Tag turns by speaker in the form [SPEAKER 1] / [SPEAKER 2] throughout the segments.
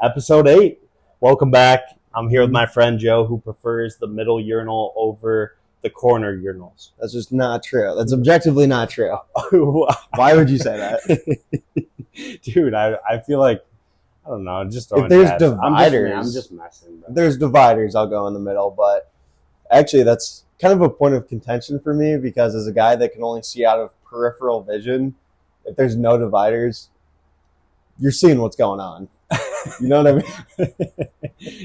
[SPEAKER 1] Episode 8. Welcome back. I'm here with my friend Joe, who prefers the middle urinal over the corner urinals.
[SPEAKER 2] That's just not true. That's objectively not true. Why would you say that?
[SPEAKER 1] Dude, I feel like, I don't know, just throwing
[SPEAKER 2] if there's
[SPEAKER 1] jabs.
[SPEAKER 2] dividers,
[SPEAKER 1] I'm just messing, bro.
[SPEAKER 2] If there's dividers, I'll go in the middle. But actually, that's kind of a point of contention for me because as a guy that can only see out of peripheral vision, if there's no dividers, you're seeing what's going on. You know what I mean?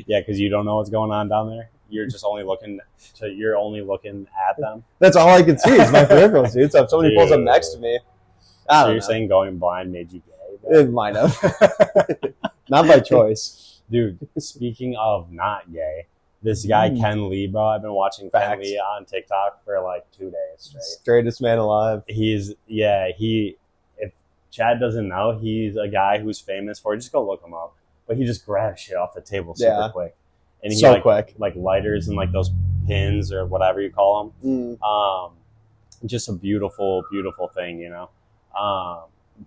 [SPEAKER 1] Yeah, because you don't know what's going on down there. You're just only looking at them.
[SPEAKER 2] That's all I can see is my peripherals, dude. So if somebody pulls up next to me,
[SPEAKER 1] so you're saying going blind made you gay? Bro?
[SPEAKER 2] It might have. Not by choice.
[SPEAKER 1] Dude, speaking of not gay, this guy Ken Lee, bro, I've been watching Ken Lee on TikTok for like 2 days straight.
[SPEAKER 2] Straightest man alive.
[SPEAKER 1] If Chad doesn't know, he's a guy who's famous for, just go look him up, but he just grabs shit off the table super quick. And he
[SPEAKER 2] quick.
[SPEAKER 1] Like lighters and like those pins or whatever you call them. Just a beautiful, beautiful thing, you know?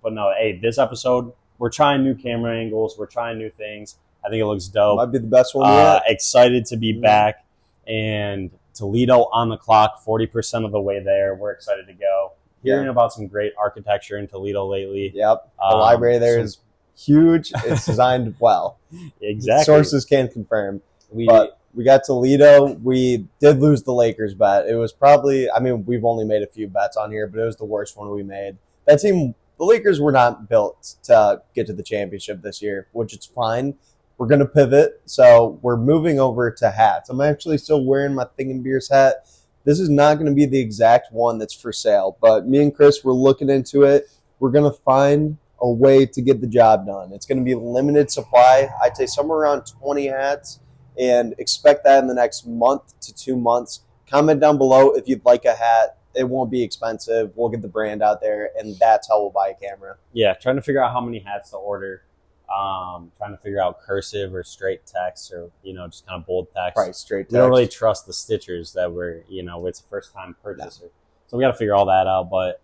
[SPEAKER 1] But no, hey, this episode, we're trying new camera angles. We're trying new things. I think it looks dope.
[SPEAKER 2] Might be the best one yet.
[SPEAKER 1] Excited to be back. And Toledo on the clock, 40% of the way there. We're excited to go. Hearing about some great architecture in Toledo lately.
[SPEAKER 2] Yep. The library there is huge. It's designed well.
[SPEAKER 1] Exactly.
[SPEAKER 2] Sources can confirm. But we got Toledo. We did lose the Lakers bet. It was probably, we've only made a few bets on here, but it was the worst one we made. That team, the Lakers were not built to get to the championship this year, which is fine. We're going to pivot, so we're moving over to hats. I'm actually still wearing my Thinking Beers hat. This is not going to be the exact one that's for sale, but me and Chris, we're looking into it. We're going to find a way to get the job done. It's going to be limited supply. I'd say somewhere around 20 hats, and expect that in the next month to 2 months. Comment down below if you'd like a hat. It won't be expensive. We'll get the brand out there, and that's how we'll buy a camera.
[SPEAKER 1] Yeah, trying to figure out how many hats to order. Trying to figure out cursive or straight text or, just kind of bold text.
[SPEAKER 2] Right, straight text.
[SPEAKER 1] We don't really trust the stitchers that we're, it's a first-time purchaser. No. So we got to figure all that out. But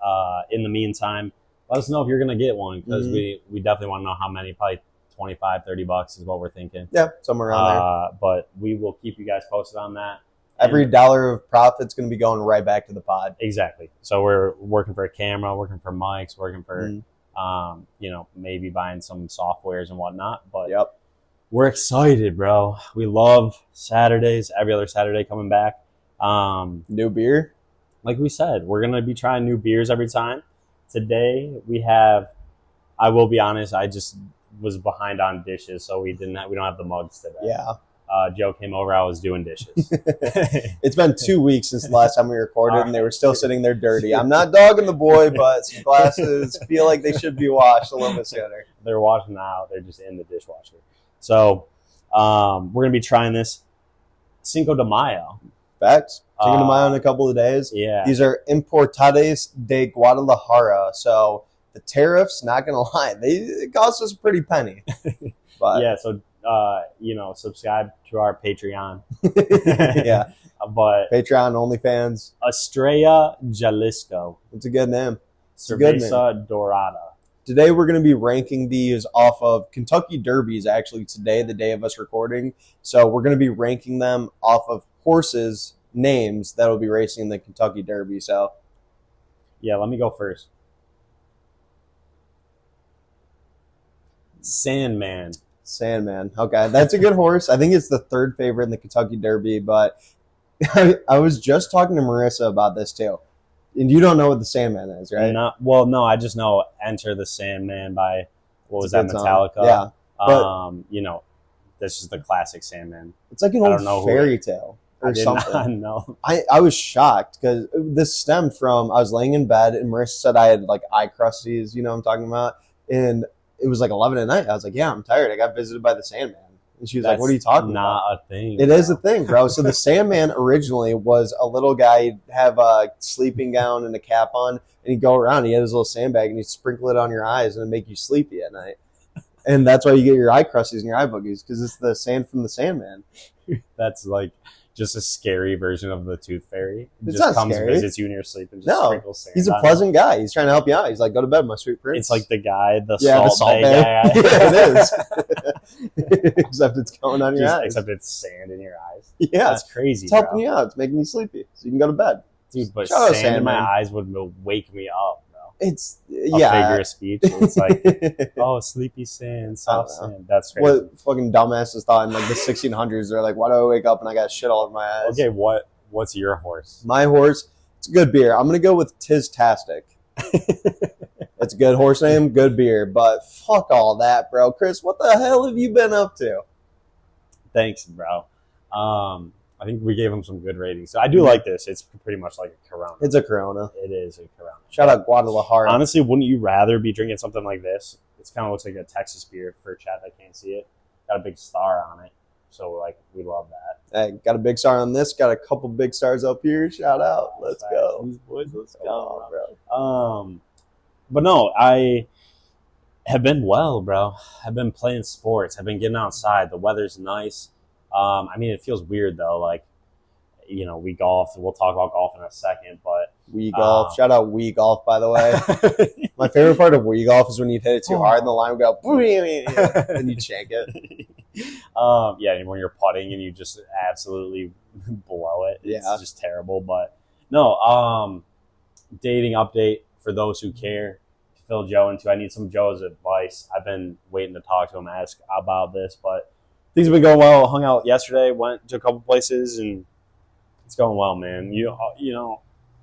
[SPEAKER 1] in the meantime, let us know if you're going to get one because we definitely want to know how many. Probably $25-$30 is what we're thinking.
[SPEAKER 2] Yeah, somewhere around there.
[SPEAKER 1] But we will keep you guys posted on that.
[SPEAKER 2] Every dollar of profit's going to be going right back to the pod.
[SPEAKER 1] Exactly. So we're working for a camera, working for mics, working for, maybe buying some softwares and whatnot. But we're excited, bro. We love Saturdays, every other Saturday coming back.
[SPEAKER 2] New beer?
[SPEAKER 1] Like we said, we're going to be trying new beers every time. Today we have, I will be honest, I just was behind on dishes, so we don't have the mugs today.
[SPEAKER 2] Yeah.
[SPEAKER 1] Joe came over, I was doing dishes.
[SPEAKER 2] It's been 2 weeks since the last time we recorded, and they were still sitting there dirty. I'm not dogging the boy, but some glasses feel like they should be washed a little bit sooner.
[SPEAKER 1] They're washed now. They're just in the dishwasher. So we're going to be trying this Cinco de Mayo.
[SPEAKER 2] Facts. Cinco de Mayo in a couple of days.
[SPEAKER 1] Yeah.
[SPEAKER 2] These are Importades de Guadalajara, so the tariffs, not going to lie, it cost us a pretty penny. But
[SPEAKER 1] yeah, so subscribe to our Patreon.
[SPEAKER 2] Yeah.
[SPEAKER 1] But
[SPEAKER 2] Patreon, OnlyFans.
[SPEAKER 1] Estrella Jalisco.
[SPEAKER 2] It's a good name.
[SPEAKER 1] Cerveza Dorada.
[SPEAKER 2] Today we're going to be ranking these off of Kentucky Derbies, actually today, the day of us recording. So we're going to be ranking them off of horses' names that will be racing in the Kentucky Derby. So
[SPEAKER 1] yeah, let me go first. Sandman.
[SPEAKER 2] Okay, that's a good horse. I think it's the third favorite in the Kentucky Derby, but I was just talking to Marissa about this too. And you don't know what the Sandman is, right?
[SPEAKER 1] No, I just know Enter the Sandman by, what was that, Metallica?
[SPEAKER 2] Yeah. But,
[SPEAKER 1] this is the classic Sandman.
[SPEAKER 2] It's like an old fairy tale or something. I did not know. I was shocked because this stemmed from, I was laying in bed and Marissa said I had like eye crusties, you know what I'm talking about? And it was like 11 at night. I was like, yeah, I'm tired. I got visited by the Sandman. And she was like, what are you talking about?
[SPEAKER 1] Not a thing.
[SPEAKER 2] It is a thing, bro. So the Sandman originally was a little guy. He'd have a sleeping gown and a cap on, and he'd go around. He had his little sandbag, and he'd sprinkle it on your eyes and it'd make you sleepy at night. And that's why you get your eye crusties and your eye boogies, because it's the sand from the Sandman.
[SPEAKER 1] That's like just a scary version of the Tooth Fairy.
[SPEAKER 2] It's
[SPEAKER 1] just
[SPEAKER 2] not
[SPEAKER 1] comes
[SPEAKER 2] scary.
[SPEAKER 1] visits you in your sleep and just sprinkles sand.
[SPEAKER 2] He's a pleasant guy. He's trying to help you out. He's like, go to bed, my sweet prince.
[SPEAKER 1] It's like the guy, the
[SPEAKER 2] Salt
[SPEAKER 1] Bay
[SPEAKER 2] Bay
[SPEAKER 1] guy.
[SPEAKER 2] Yeah, it is. Except it's going on your eyes.
[SPEAKER 1] Except it's sand in your eyes.
[SPEAKER 2] Yeah.
[SPEAKER 1] That's crazy,
[SPEAKER 2] It's helping you out. It's making you sleepy. So you can go to bed.
[SPEAKER 1] Dude, but sand in my eyes would wake me up, bro.
[SPEAKER 2] It's,
[SPEAKER 1] figure of speech. It's like, oh, sleepy sand, soft sand. That's crazy.
[SPEAKER 2] What fucking dumbasses thought in like the 1600s? They're like, why do I wake up and I got shit all over my eyes?
[SPEAKER 1] Okay, what's your horse?
[SPEAKER 2] My horse, it's a good beer. I'm going to go with Tis-tastic. It's a good horse name, good beer. But fuck all that, bro. Chris, what the hell have you been up to?
[SPEAKER 1] Thanks, bro. I think we gave him some good ratings. So I do like this. It's pretty much like a Corona.
[SPEAKER 2] It's a Corona.
[SPEAKER 1] It is a Corona.
[SPEAKER 2] Shout out Guadalajara.
[SPEAKER 1] Honestly, wouldn't you rather be drinking something like this? It kind of looks like a Texas beer for chat that can't see it. Got a big star on it. So, like, we love that.
[SPEAKER 2] Hey, got a big star on this. Got a couple big stars up here. Shout out. Let's go.
[SPEAKER 1] These boys, let's go, bro. But no, I have been well, bro. I've been playing sports. I've been getting outside. The weather's nice. I mean, it feels weird, though. Like, you know, we golf. We'll talk about golf in a second, but...
[SPEAKER 2] Wii golf. Shout out Wii golf, by the way. My favorite part of Wii golf is when you hit it too hard and the line would go... and you shank it.
[SPEAKER 1] Yeah, and when you're putting and you just absolutely blow it. It's just terrible. But, no, dating update for those who care. Fill Joe into. I need some Joe's advice. I've been waiting to talk to him, ask about this, but... Things have been going well. Hung out yesterday, went to a couple places, and it's going well, man. You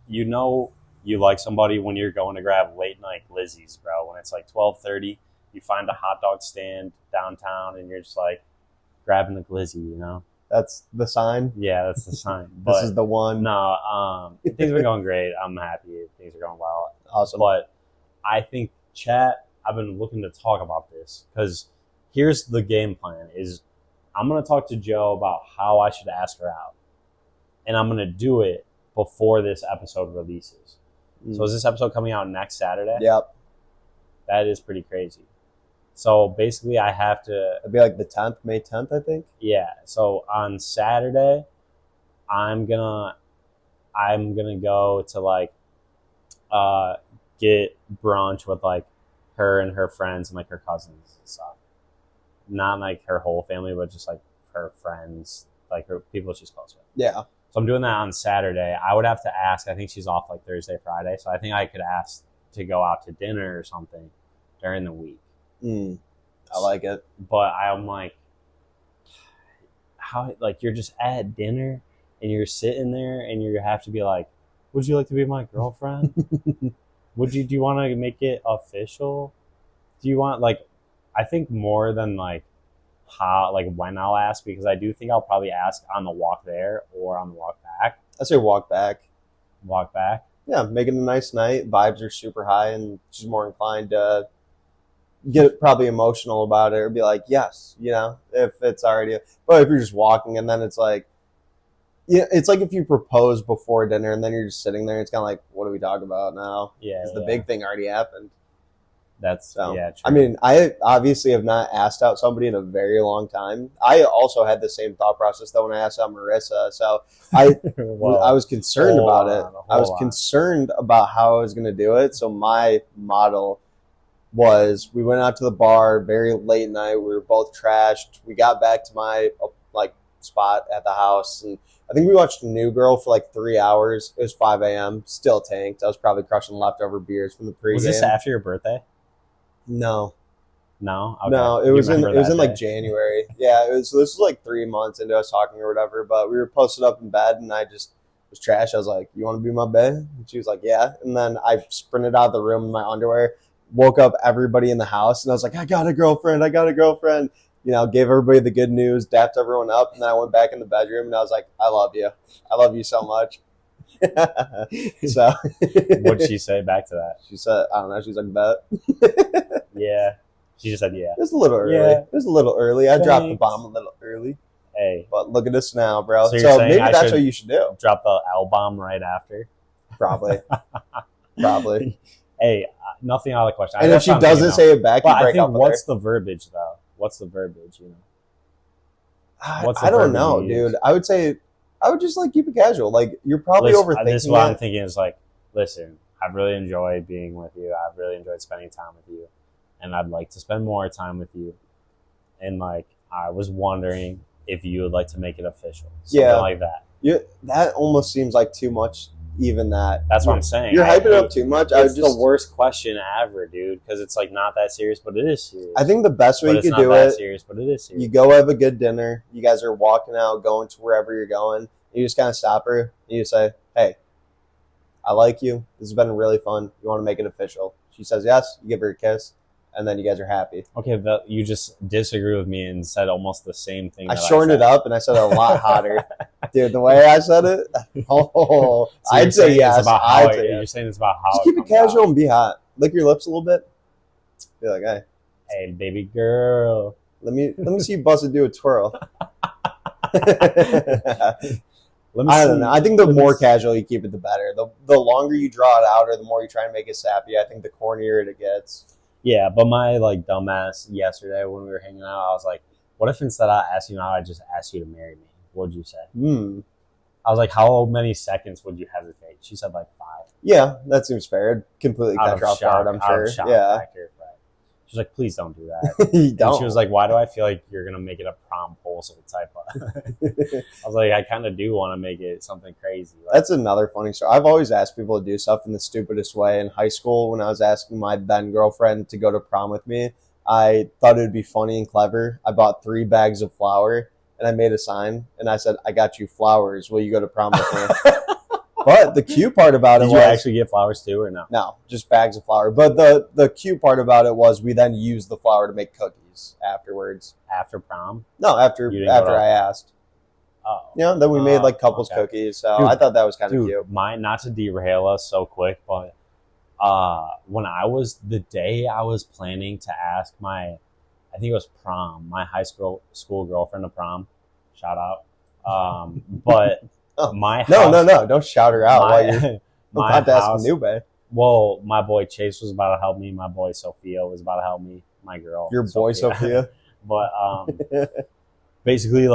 [SPEAKER 1] know you like somebody when you're going to grab late night glizzies, bro. When it's like 12:30, you find a hot dog stand downtown, and you're just like grabbing the glizzy. You know,
[SPEAKER 2] that's the sign.
[SPEAKER 1] Yeah, that's the sign.
[SPEAKER 2] This is the one.
[SPEAKER 1] No, things have been going great. I'm happy. Things are going well.
[SPEAKER 2] Awesome.
[SPEAKER 1] But I think chat. I've been looking to talk about this because here's the game plan: is I'm going to talk to Joe about how I should ask her out. And I'm going to do it before this episode releases. So is this episode coming out next Saturday?
[SPEAKER 2] Yep.
[SPEAKER 1] That is pretty crazy. So basically I have to...
[SPEAKER 2] It'd be like the 10th, May 10th, I think?
[SPEAKER 1] Yeah. So on Saturday, I'm gonna go to like get brunch with like her and her friends and like her cousins and stuff. Not like her whole family, but just like her friends, like her people she's close with.
[SPEAKER 2] Yeah.
[SPEAKER 1] So I'm doing that on Saturday. I would have to ask. I think she's off like Thursday, Friday. So I think I could ask to go out to dinner or something during the week.
[SPEAKER 2] I like it.
[SPEAKER 1] But I'm like, how? Like you're just at dinner and you're sitting there and you have to be like, would you like to be my girlfriend? Do you want to make it official? Do you want like? I think more than like how, like when I'll ask, because I do think I'll probably ask on the walk there or on the walk back.
[SPEAKER 2] I say walk back.
[SPEAKER 1] Walk back?
[SPEAKER 2] Yeah, make it a nice night. Vibes are super high and she's more inclined to get probably emotional about it or be like, yes, you know, if it's already, but if you're just walking and then it's like, yeah, it's like if you propose before dinner and then you're just sitting there, it's kind of like, what do we talk about now?
[SPEAKER 1] Yeah.
[SPEAKER 2] The big thing already happened.
[SPEAKER 1] That's
[SPEAKER 2] so,
[SPEAKER 1] yeah. True.
[SPEAKER 2] I mean, I obviously have not asked out somebody in a very long time. I also had the same thought process though when I asked out Marissa. So I was concerned about it. I was concerned about how I was going to do it. So my model was we went out to the bar very late night. We were both trashed. We got back to my like spot at the house and I think we watched New Girl for like 3 hours. It was 5 a.m. Still tanked. I was probably crushing leftover beers from the pregame.
[SPEAKER 1] Was this after your birthday?
[SPEAKER 2] No.
[SPEAKER 1] No? Okay.
[SPEAKER 2] No, it was in like January. Yeah, this was like 3 months into us talking or whatever, but we were posted up in bed and I just was trash. I was like, you want to be my bae? And she was like, yeah. And then I sprinted out of the room in my underwear, woke up everybody in the house and I was like, I got a girlfriend. You know, gave everybody the good news, dapped everyone up, and then I went back in the bedroom and I was like, I love you. I love you so much. So
[SPEAKER 1] what'd she say back to that?
[SPEAKER 2] She said, I don't know, she's like, bet.
[SPEAKER 1] Yeah. She just said yeah.
[SPEAKER 2] It was a little early. Yeah. It was a little early. I dropped the bomb a little early.
[SPEAKER 1] Hey.
[SPEAKER 2] But look at us now, bro. So maybe that's what you should do.
[SPEAKER 1] Drop the L bomb right after.
[SPEAKER 2] Probably.
[SPEAKER 1] Hey, nothing out of the question.
[SPEAKER 2] And if she doesn't say it back, you break up with her.
[SPEAKER 1] What's the verbiage, though? What's the verbiage, you know?
[SPEAKER 2] I don't know, dude. I would just, like, keep it casual. Like, you're probably overthinking
[SPEAKER 1] this is what I'm thinking is, like, listen, I've really enjoyed being with you. I've really enjoyed spending time with you. And I'd like to spend more time with you. And, like, I was wondering if you would like to make it official. Something like that.
[SPEAKER 2] That almost seems like too much. Even that.
[SPEAKER 1] That's what I'm saying.
[SPEAKER 2] You're hyping it up too much.
[SPEAKER 1] It's the worst question ever, dude, because it's like not that serious, but it is serious.
[SPEAKER 2] I think the best way you could do it. It's not that serious,
[SPEAKER 1] but it is serious.
[SPEAKER 2] You go have a good dinner. You guys are walking out, going to wherever you're going. You just kind of stop her. And you say, "Hey, I like you. This has been really fun. You want to make it official?" She says yes. You give her a kiss, and then you guys are happy.
[SPEAKER 1] Okay, you just disagree with me and said almost the same thing.
[SPEAKER 2] I shortened it up and I said it a lot hotter. Dude, the way I said it, so I'd say yes.
[SPEAKER 1] You're saying it's about how.
[SPEAKER 2] Just keep it casual and be hot. Lick your lips a little bit. Be like,
[SPEAKER 1] hey, baby girl.
[SPEAKER 2] Let me see you bust it, do a twirl. I don't know. I think the more casual you keep it, the better. The longer you draw it out or the more you try and make it sappy, I think the cornier it gets.
[SPEAKER 1] Yeah, but my dumbass yesterday when we were hanging out, I was like, what if instead of asking you out, I just asked you to marry me? What'd you say? I was like, how many seconds would you hesitate? She said 5.
[SPEAKER 2] Yeah, that seems fair. It'd completely catch her off guard, I'm sure. Yeah.
[SPEAKER 1] She was like, please don't do that.
[SPEAKER 2] Don't.
[SPEAKER 1] She was like, why do I feel like you're going to make it a promposal type of... I was like, I kind of do want to make it something crazy.
[SPEAKER 2] That's another funny story. I've always asked people to do stuff in the stupidest way. In high school, when I was asking my then girlfriend to go to prom with me, I thought it would be funny and clever. I bought 3 bags of flour, and I made a sign, and I said, I got you flowers. Will you go to prom with me? But the cute part about it was...
[SPEAKER 1] Did you actually get flowers too, or no?
[SPEAKER 2] No, just bags of flour. But the cute part about it was we then used the flour to make cookies afterwards.
[SPEAKER 1] After prom?
[SPEAKER 2] No, after I asked.
[SPEAKER 1] Oh.
[SPEAKER 2] Then we made couples cookies. So dude, I thought that was kind of cute.
[SPEAKER 1] Not to derail us so quick, but when the day I was planning to ask I think it was prom, my high school girlfriend to prom, shout out. But... my house,
[SPEAKER 2] no! Don't shout her out while you're about to ask new babe.
[SPEAKER 1] Well, my boy Chase was about to help me. My boy Sophia was about to help me. My girl,
[SPEAKER 2] your boy Sophia.
[SPEAKER 1] But basically,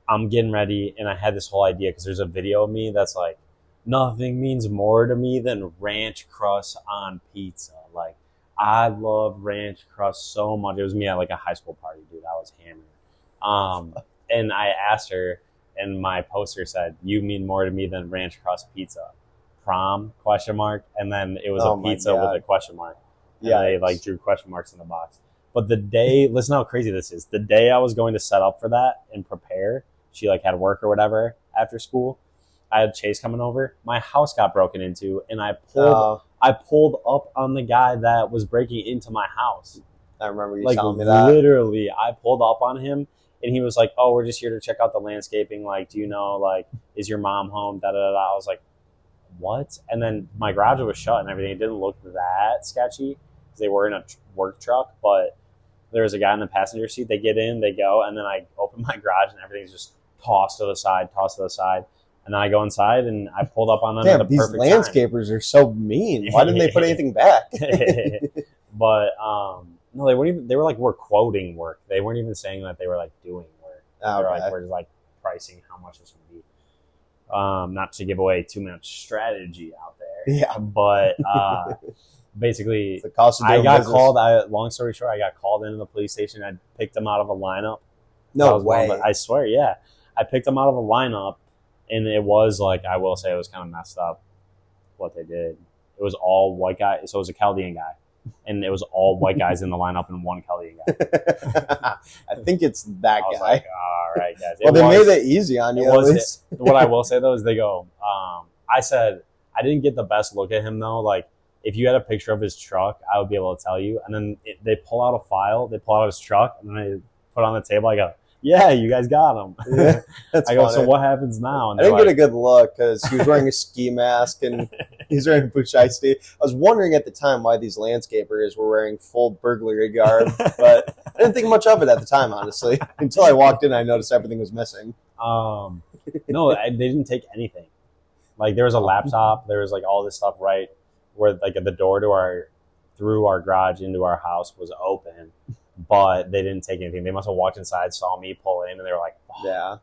[SPEAKER 1] I'm getting ready, and I had this whole idea because there's a video of me that's like, nothing means more to me than ranch crust on pizza. I love ranch crust so much. It was me at a high school party, dude. I was hammered. And I asked her. And my poster said, "You mean more to me than ranch crust pizza." Prom ? And then it was a pizza with a question mark. Yeah, they drew question marks in the box. But the day, listen how crazy this is. The day I was going to set up for that and prepare, she had work or whatever after school. I had Chase coming over. My house got broken into, and I pulled up on the guy that was breaking into my house.
[SPEAKER 2] I remember you telling me that.
[SPEAKER 1] Literally, I pulled up on him. And he was like, "Oh, we're just here to check out the landscaping. Do you know, is your mom home? Da da da." I was like, "What?" And then my garage was shut and everything. It didn't look that sketchy because they were in a work truck. But there was a guy in the passenger seat. They get in, they go, and then I open my garage and everything's just tossed to the side. And then I go inside and I pulled up on them at the perfect time.
[SPEAKER 2] These landscapers are so mean. Why didn't they put anything back?
[SPEAKER 1] But no, they weren't even. They were we're quoting work. They weren't even saying that they were doing work.
[SPEAKER 2] Oh, okay.
[SPEAKER 1] They were just pricing how much this would be. Not to give away too much strategy out there.
[SPEAKER 2] Yeah,
[SPEAKER 1] but basically,
[SPEAKER 2] it's the cost of doing
[SPEAKER 1] I got
[SPEAKER 2] business.
[SPEAKER 1] called. Long story short, I got called into the police station. I picked them out of a lineup.
[SPEAKER 2] No way!
[SPEAKER 1] I swear, yeah. I picked them out of a lineup, and it was I will say, it was kind of messed up what they did. It was all white guys. So it was a Chaldean guy. And it was all white guys in the lineup and one Chaldean guy.
[SPEAKER 2] I think it's that guy.
[SPEAKER 1] All right, guys.
[SPEAKER 2] Well, they made it easy on you.
[SPEAKER 1] What I will say, though, is they go, I said, I didn't get the best look at him, though. If you had a picture of his truck, I would be able to tell you. And then they pull out a file. They pull out his truck, and then they put it on the table. I go, yeah, you guys got him.
[SPEAKER 2] Yeah, that's
[SPEAKER 1] I go,
[SPEAKER 2] funny.
[SPEAKER 1] So what happens now? And
[SPEAKER 2] I didn't get a good look because he was wearing a ski mask and he's wearing boots shiesty. I was wondering at the time why these landscapers were wearing full burglary garb, but I didn't think much of it at the time, honestly. Until I walked in, I noticed everything was missing.
[SPEAKER 1] No, they didn't take anything. There was a laptop. There was all this stuff right where the door to through our garage into our house was open. But they didn't take anything. They must have walked inside, saw me pull in, and they were like, oh.
[SPEAKER 2] Yeah.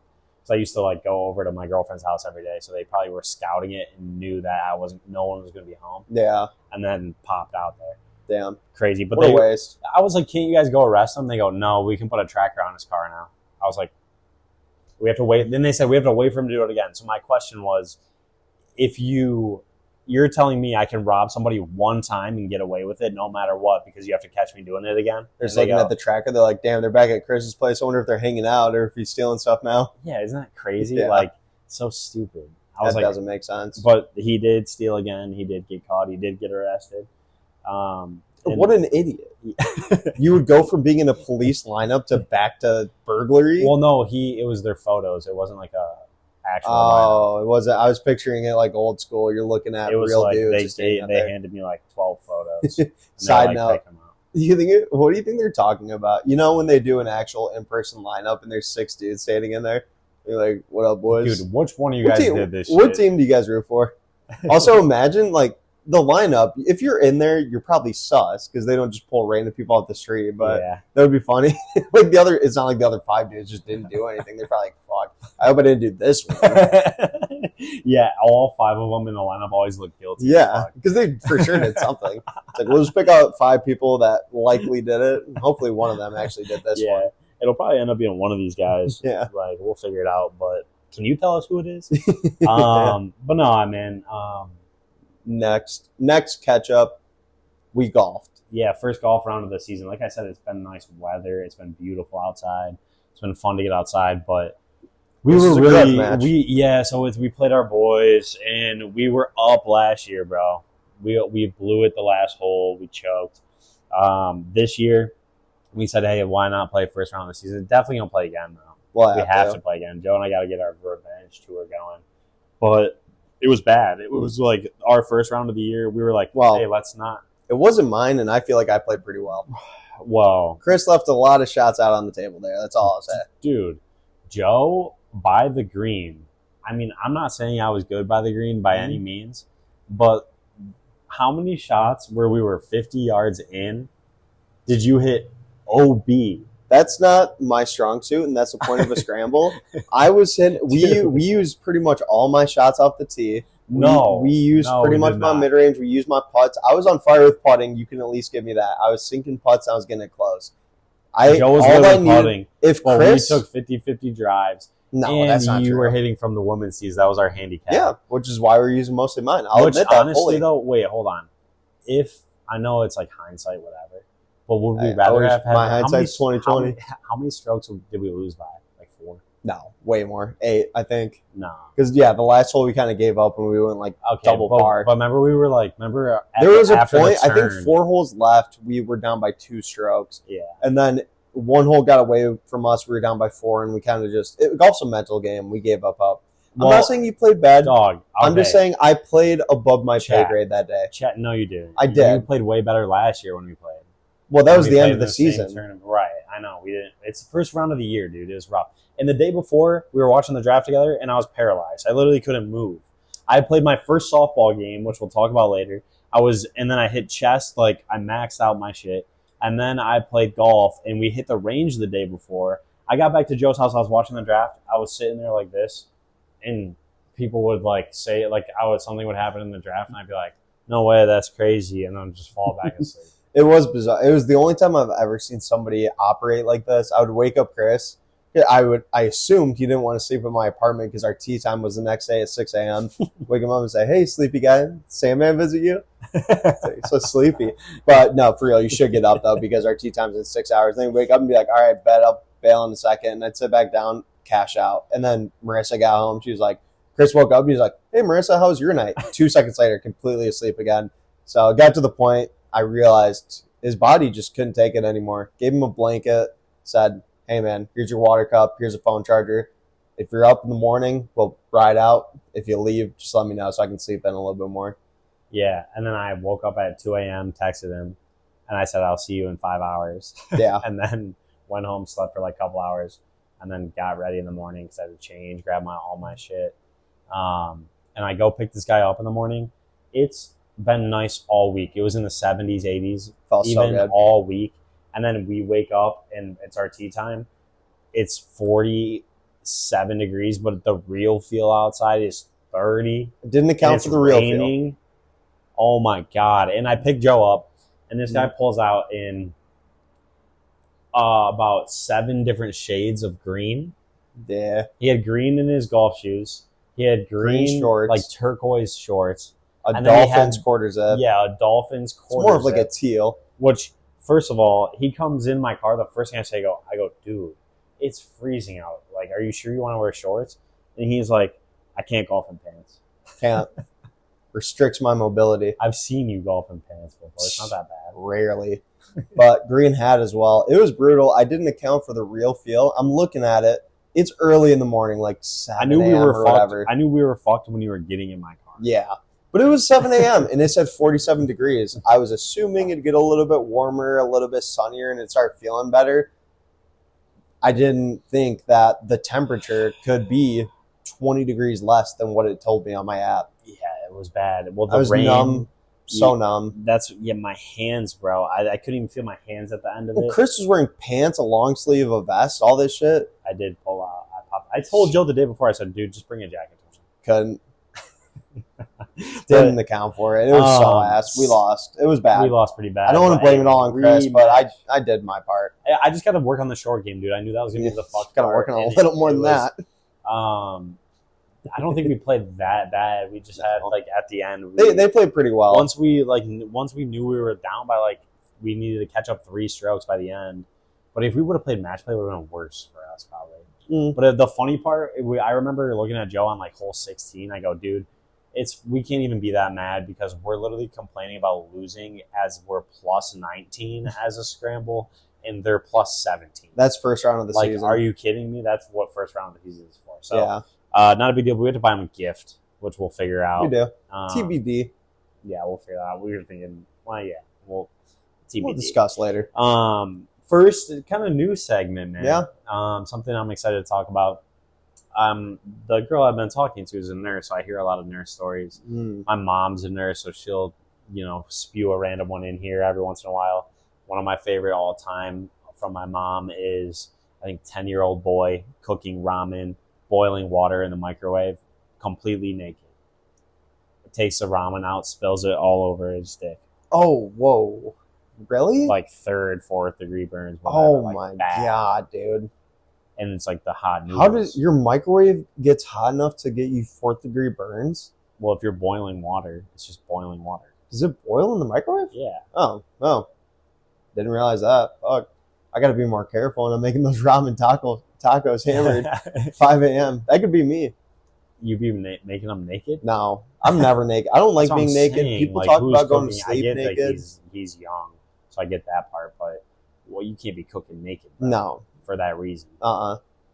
[SPEAKER 1] So I used to go over to my girlfriend's house every day. So they probably were scouting it and knew that no one was going to be home.
[SPEAKER 2] Yeah.
[SPEAKER 1] And then popped out there.
[SPEAKER 2] Damn.
[SPEAKER 1] Crazy. But
[SPEAKER 2] what a waste.
[SPEAKER 1] I was like, can't you guys go arrest him? They go, no, we can put a tracker on his car now. I was like, we have to wait. Then they said we have to wait for him to do it again. So my question was, if you're telling me I can rob somebody one time and get away with it no matter what because you have to catch me doing it again?
[SPEAKER 2] They're just looking at the tracker. They're like, damn, they're back at Chris's place. I wonder if they're hanging out or if he's stealing stuff now.
[SPEAKER 1] Yeah, isn't that crazy?
[SPEAKER 2] Yeah.
[SPEAKER 1] Like, so stupid.
[SPEAKER 2] That doesn't make sense.
[SPEAKER 1] But he did steal again. He did get caught. He did get arrested.
[SPEAKER 2] What an idiot. You would go from being in a police lineup to back to burglary?
[SPEAKER 1] Well, no, it was their photos. It wasn't like a actual lineup.
[SPEAKER 2] It wasn't. I was picturing it like old school. You're looking at real
[SPEAKER 1] like
[SPEAKER 2] dudes.
[SPEAKER 1] They handed me like 12 photos.
[SPEAKER 2] Side note. What do you think they're talking about? You know when they do an actual in-person lineup and there's 6 dudes standing in there? They're like, what up, boys?
[SPEAKER 1] Dude, which one of you guys did this shit?
[SPEAKER 2] What team do you guys root for? Also, imagine, like, the lineup. If you're in there, you're probably sus because they don't just pull random people off the street. But that would be funny. Like it's not like the other 5 dudes just didn't do anything. They're probably like, fuck, I hope I didn't do this one.
[SPEAKER 1] Yeah, all 5 of them in the lineup always look guilty.
[SPEAKER 2] Yeah, because they for sure did something. It's like, we'll just pick out 5 people that likely did it. And hopefully one of them actually did this one.
[SPEAKER 1] It'll probably end up being one of these guys.
[SPEAKER 2] Yeah.
[SPEAKER 1] Like, we'll figure it out. But can you tell us who it is? But no, man.
[SPEAKER 2] Next catch up, we golfed.
[SPEAKER 1] Yeah, first golf round of the season. Like I said, it's been nice weather. It's been beautiful outside. It's been fun to get outside, but we played our boys and we were up last year, bro. We blew it the last hole. We choked. This year we said, hey, why not play first round of the season? Definitely gonna play again though.
[SPEAKER 2] Well,
[SPEAKER 1] we have to play again. Joe and I got to get our revenge tour going, but it was bad. It was like our first round of the year. We were like, hey, let's not.
[SPEAKER 2] It wasn't mine, and I feel like I played pretty well.
[SPEAKER 1] Well,
[SPEAKER 2] Chris left a lot of shots out on the table there. That's all I'll say.
[SPEAKER 1] Dude, Joe, by the green. I mean, I'm not saying I was good by the green by any means, but how many shots where we were 50 yards in did you hit OB?
[SPEAKER 2] That's not my strong suit, and that's the point of a scramble. I was hit. We used pretty much all my shots off the tee. We used pretty much my mid range. We used my putts. I was on fire with putting. You can at least give me that. I was sinking putts. I was getting it close.
[SPEAKER 1] Joe was really putting.
[SPEAKER 2] If Chris,
[SPEAKER 1] we took 50-50 drives.
[SPEAKER 2] No, that's not true.
[SPEAKER 1] You were hitting from the women's tees. That was our handicap.
[SPEAKER 2] Yeah, which is why we're using mostly mine. I'll admit that
[SPEAKER 1] honestly,
[SPEAKER 2] fully.
[SPEAKER 1] Though, wait, hold on. If I know it's like hindsight, whatever. But would we rather have had
[SPEAKER 2] my hindsight's 2020?
[SPEAKER 1] How many strokes did we lose by? Like 4?
[SPEAKER 2] No, way more. 8, I think.
[SPEAKER 1] No,
[SPEAKER 2] because the last hole we kind of gave up when we went like double par.
[SPEAKER 1] But remember, we were like,
[SPEAKER 2] there was a point. I think 4 holes left. We were down by 2 strokes.
[SPEAKER 1] Yeah,
[SPEAKER 2] and then 1 hole got away from us. We were down by 4, and we kind of golf's a mental game. We gave up. I'm not saying you played bad,
[SPEAKER 1] dog. Okay.
[SPEAKER 2] I'm just saying I played above my pay grade that day.
[SPEAKER 1] No, you didn't.
[SPEAKER 2] I did.
[SPEAKER 1] You played way better last year when we played.
[SPEAKER 2] Well, that was the end of the season.
[SPEAKER 1] Right, I know. We didn't. It's the first round of the year, dude. It was rough. And the day before, we were watching the draft together, and I was paralyzed. I literally couldn't move. I played my first softball game, which we'll talk about later. And then I hit chest, like I maxed out my shit. And then I played golf, and we hit the range the day before. I got back to Joe's house. I was watching the draft. I was sitting there like this, and people would like say like something would happen in the draft, and I'd be like, "No way, that's crazy," and then just fall back asleep.
[SPEAKER 2] It was bizarre. It was the only time I've ever seen somebody operate like this. I would wake up Chris. I assumed he didn't want to sleep in my apartment because our tea time was the next day at 6 a.m. Wake him up and say, "Hey, sleepy guy, Sandman visit you?" So sleepy. But no, for real, you should get up though because our tea time's in 6 hours. Then you wake up and be like, "All right, bet I'll bail in a second." And I'd sit back down, cash out. And then Marissa got home. She was like, Chris woke up and he's like, "Hey, Marissa, how was your night?" 2 seconds later, completely asleep again. So it got to the point I realized his body just couldn't take it anymore. Gave him a blanket, said, "Hey, man, here's your water cup. Here's a phone charger. If you're up in the morning, we'll ride out. If you leave, just let me know so I can sleep in a little bit more."
[SPEAKER 1] Yeah, and then I woke up at 2 a.m., texted him, and I said, "I'll see you in 5 hours."
[SPEAKER 2] Yeah.
[SPEAKER 1] And then went home, slept for like a couple hours, and then got ready in the morning because I had to change, grab all my shit. And I go pick this guy up in the morning. It's been nice all week. It was in the 70s, 80s,
[SPEAKER 2] Felt
[SPEAKER 1] even
[SPEAKER 2] so good.
[SPEAKER 1] all week. And then we wake up and it's our tea time. It's 47 degrees, but the real feel outside is 30.
[SPEAKER 2] It didn't account for the real feel.
[SPEAKER 1] Oh my God. And I picked Joe up and this guy pulls out in about 7 different shades of green.
[SPEAKER 2] Yeah.
[SPEAKER 1] He had green in his golf shoes. He had green
[SPEAKER 2] shorts,
[SPEAKER 1] like turquoise shorts.
[SPEAKER 2] A Dolphins quarter zip.
[SPEAKER 1] Yeah, a Dolphins quarter zip.
[SPEAKER 2] It's more of like a teal.
[SPEAKER 1] Which, first of all, he comes in my car. The first thing I say, I go, dude, it's freezing out. Like, are you sure you want to wear shorts? And he's like, I can't golf in pants.
[SPEAKER 2] Can't. Restricts my mobility.
[SPEAKER 1] I've seen you golf in pants before. It's not that bad.
[SPEAKER 2] Rarely. But green hat as well. It was brutal. I didn't account for the real feel. I'm looking at it. It's early in the morning, like 7
[SPEAKER 1] I knew we were
[SPEAKER 2] fucked. Whatever.
[SPEAKER 1] I knew we were fucked when you were getting in my car.
[SPEAKER 2] Yeah. But it was 7 a.m. and it said 47 degrees. I was assuming it'd get a little bit warmer, a little bit sunnier, and it'd start feeling better. I didn't think that the temperature could be 20 degrees less than what it told me on my app.
[SPEAKER 1] Yeah, it was bad. Well,
[SPEAKER 2] I was
[SPEAKER 1] rain,
[SPEAKER 2] numb. So numb.
[SPEAKER 1] My hands, bro. I couldn't even feel my hands at the end of it.
[SPEAKER 2] Chris was wearing pants, a long sleeve, a vest, all this shit.
[SPEAKER 1] I did pull out. I told Joe the day before, I said, dude, just bring a jacket.
[SPEAKER 2] Couldn't. Didn't account for it. It was so ass. We lost. It was bad.
[SPEAKER 1] We lost pretty bad.
[SPEAKER 2] I don't want to blame it all on Chris, but I did my part.
[SPEAKER 1] I just got to work on the short game, dude. I knew that was going to be the fuck.
[SPEAKER 2] Got to work on a little more than that.
[SPEAKER 1] I don't think we played that bad. We just had like at the end.
[SPEAKER 2] They played pretty well.
[SPEAKER 1] Once we knew we were down by like we needed to catch up 3 strokes by the end. But if we would have played match play, it would have been worse for us probably. But the funny part, I remember looking at Joe on like hole 16. I go, dude, we can't even be that mad because we're literally complaining about losing as we're plus 19 as a scramble and they're plus 17.
[SPEAKER 2] That's first round of the season.
[SPEAKER 1] Are you kidding me? That's what first round of the season is for. So
[SPEAKER 2] yeah.
[SPEAKER 1] Not a big deal. But we had to buy him a gift, which we'll figure out.
[SPEAKER 2] We do. TBD.
[SPEAKER 1] Yeah, we'll figure that out. We were thinking, well, yeah, TBD.
[SPEAKER 2] We'll discuss later.
[SPEAKER 1] First, kind of new segment, man.
[SPEAKER 2] Yeah.
[SPEAKER 1] Something I'm excited to talk about. The girl I've been talking to is a nurse, so I hear a lot of nurse stories. My mom's a nurse, so she'll, spew a random one in here every once in a while. One of my favorite all time from my mom is, I think, 10-year-old boy cooking ramen, boiling water in the microwave, completely naked. Takes the ramen out, spills it all over his dick.
[SPEAKER 2] Oh, whoa. Really?
[SPEAKER 1] Like 3rd, 4th degree burns. Whatever,
[SPEAKER 2] my God, dude.
[SPEAKER 1] And it's like the hot noodles.
[SPEAKER 2] How does your microwave gets hot enough to get you 4th degree burns?
[SPEAKER 1] Well, if you're boiling water, it's just boiling water.
[SPEAKER 2] Does it boil in the microwave?
[SPEAKER 1] Yeah.
[SPEAKER 2] Oh. Didn't realize that. Fuck. I got to be more careful when I'm making those ramen tacos hammered 5 a.m. That could be me.
[SPEAKER 1] You be making them naked?
[SPEAKER 2] No, I'm never naked. I don't like being naked.
[SPEAKER 1] Saying.
[SPEAKER 2] People talk about going to sleep
[SPEAKER 1] I get
[SPEAKER 2] naked.
[SPEAKER 1] Like he's young, so I get that part. But you can't be cooking naked. Bro,
[SPEAKER 2] no,
[SPEAKER 1] for that reason.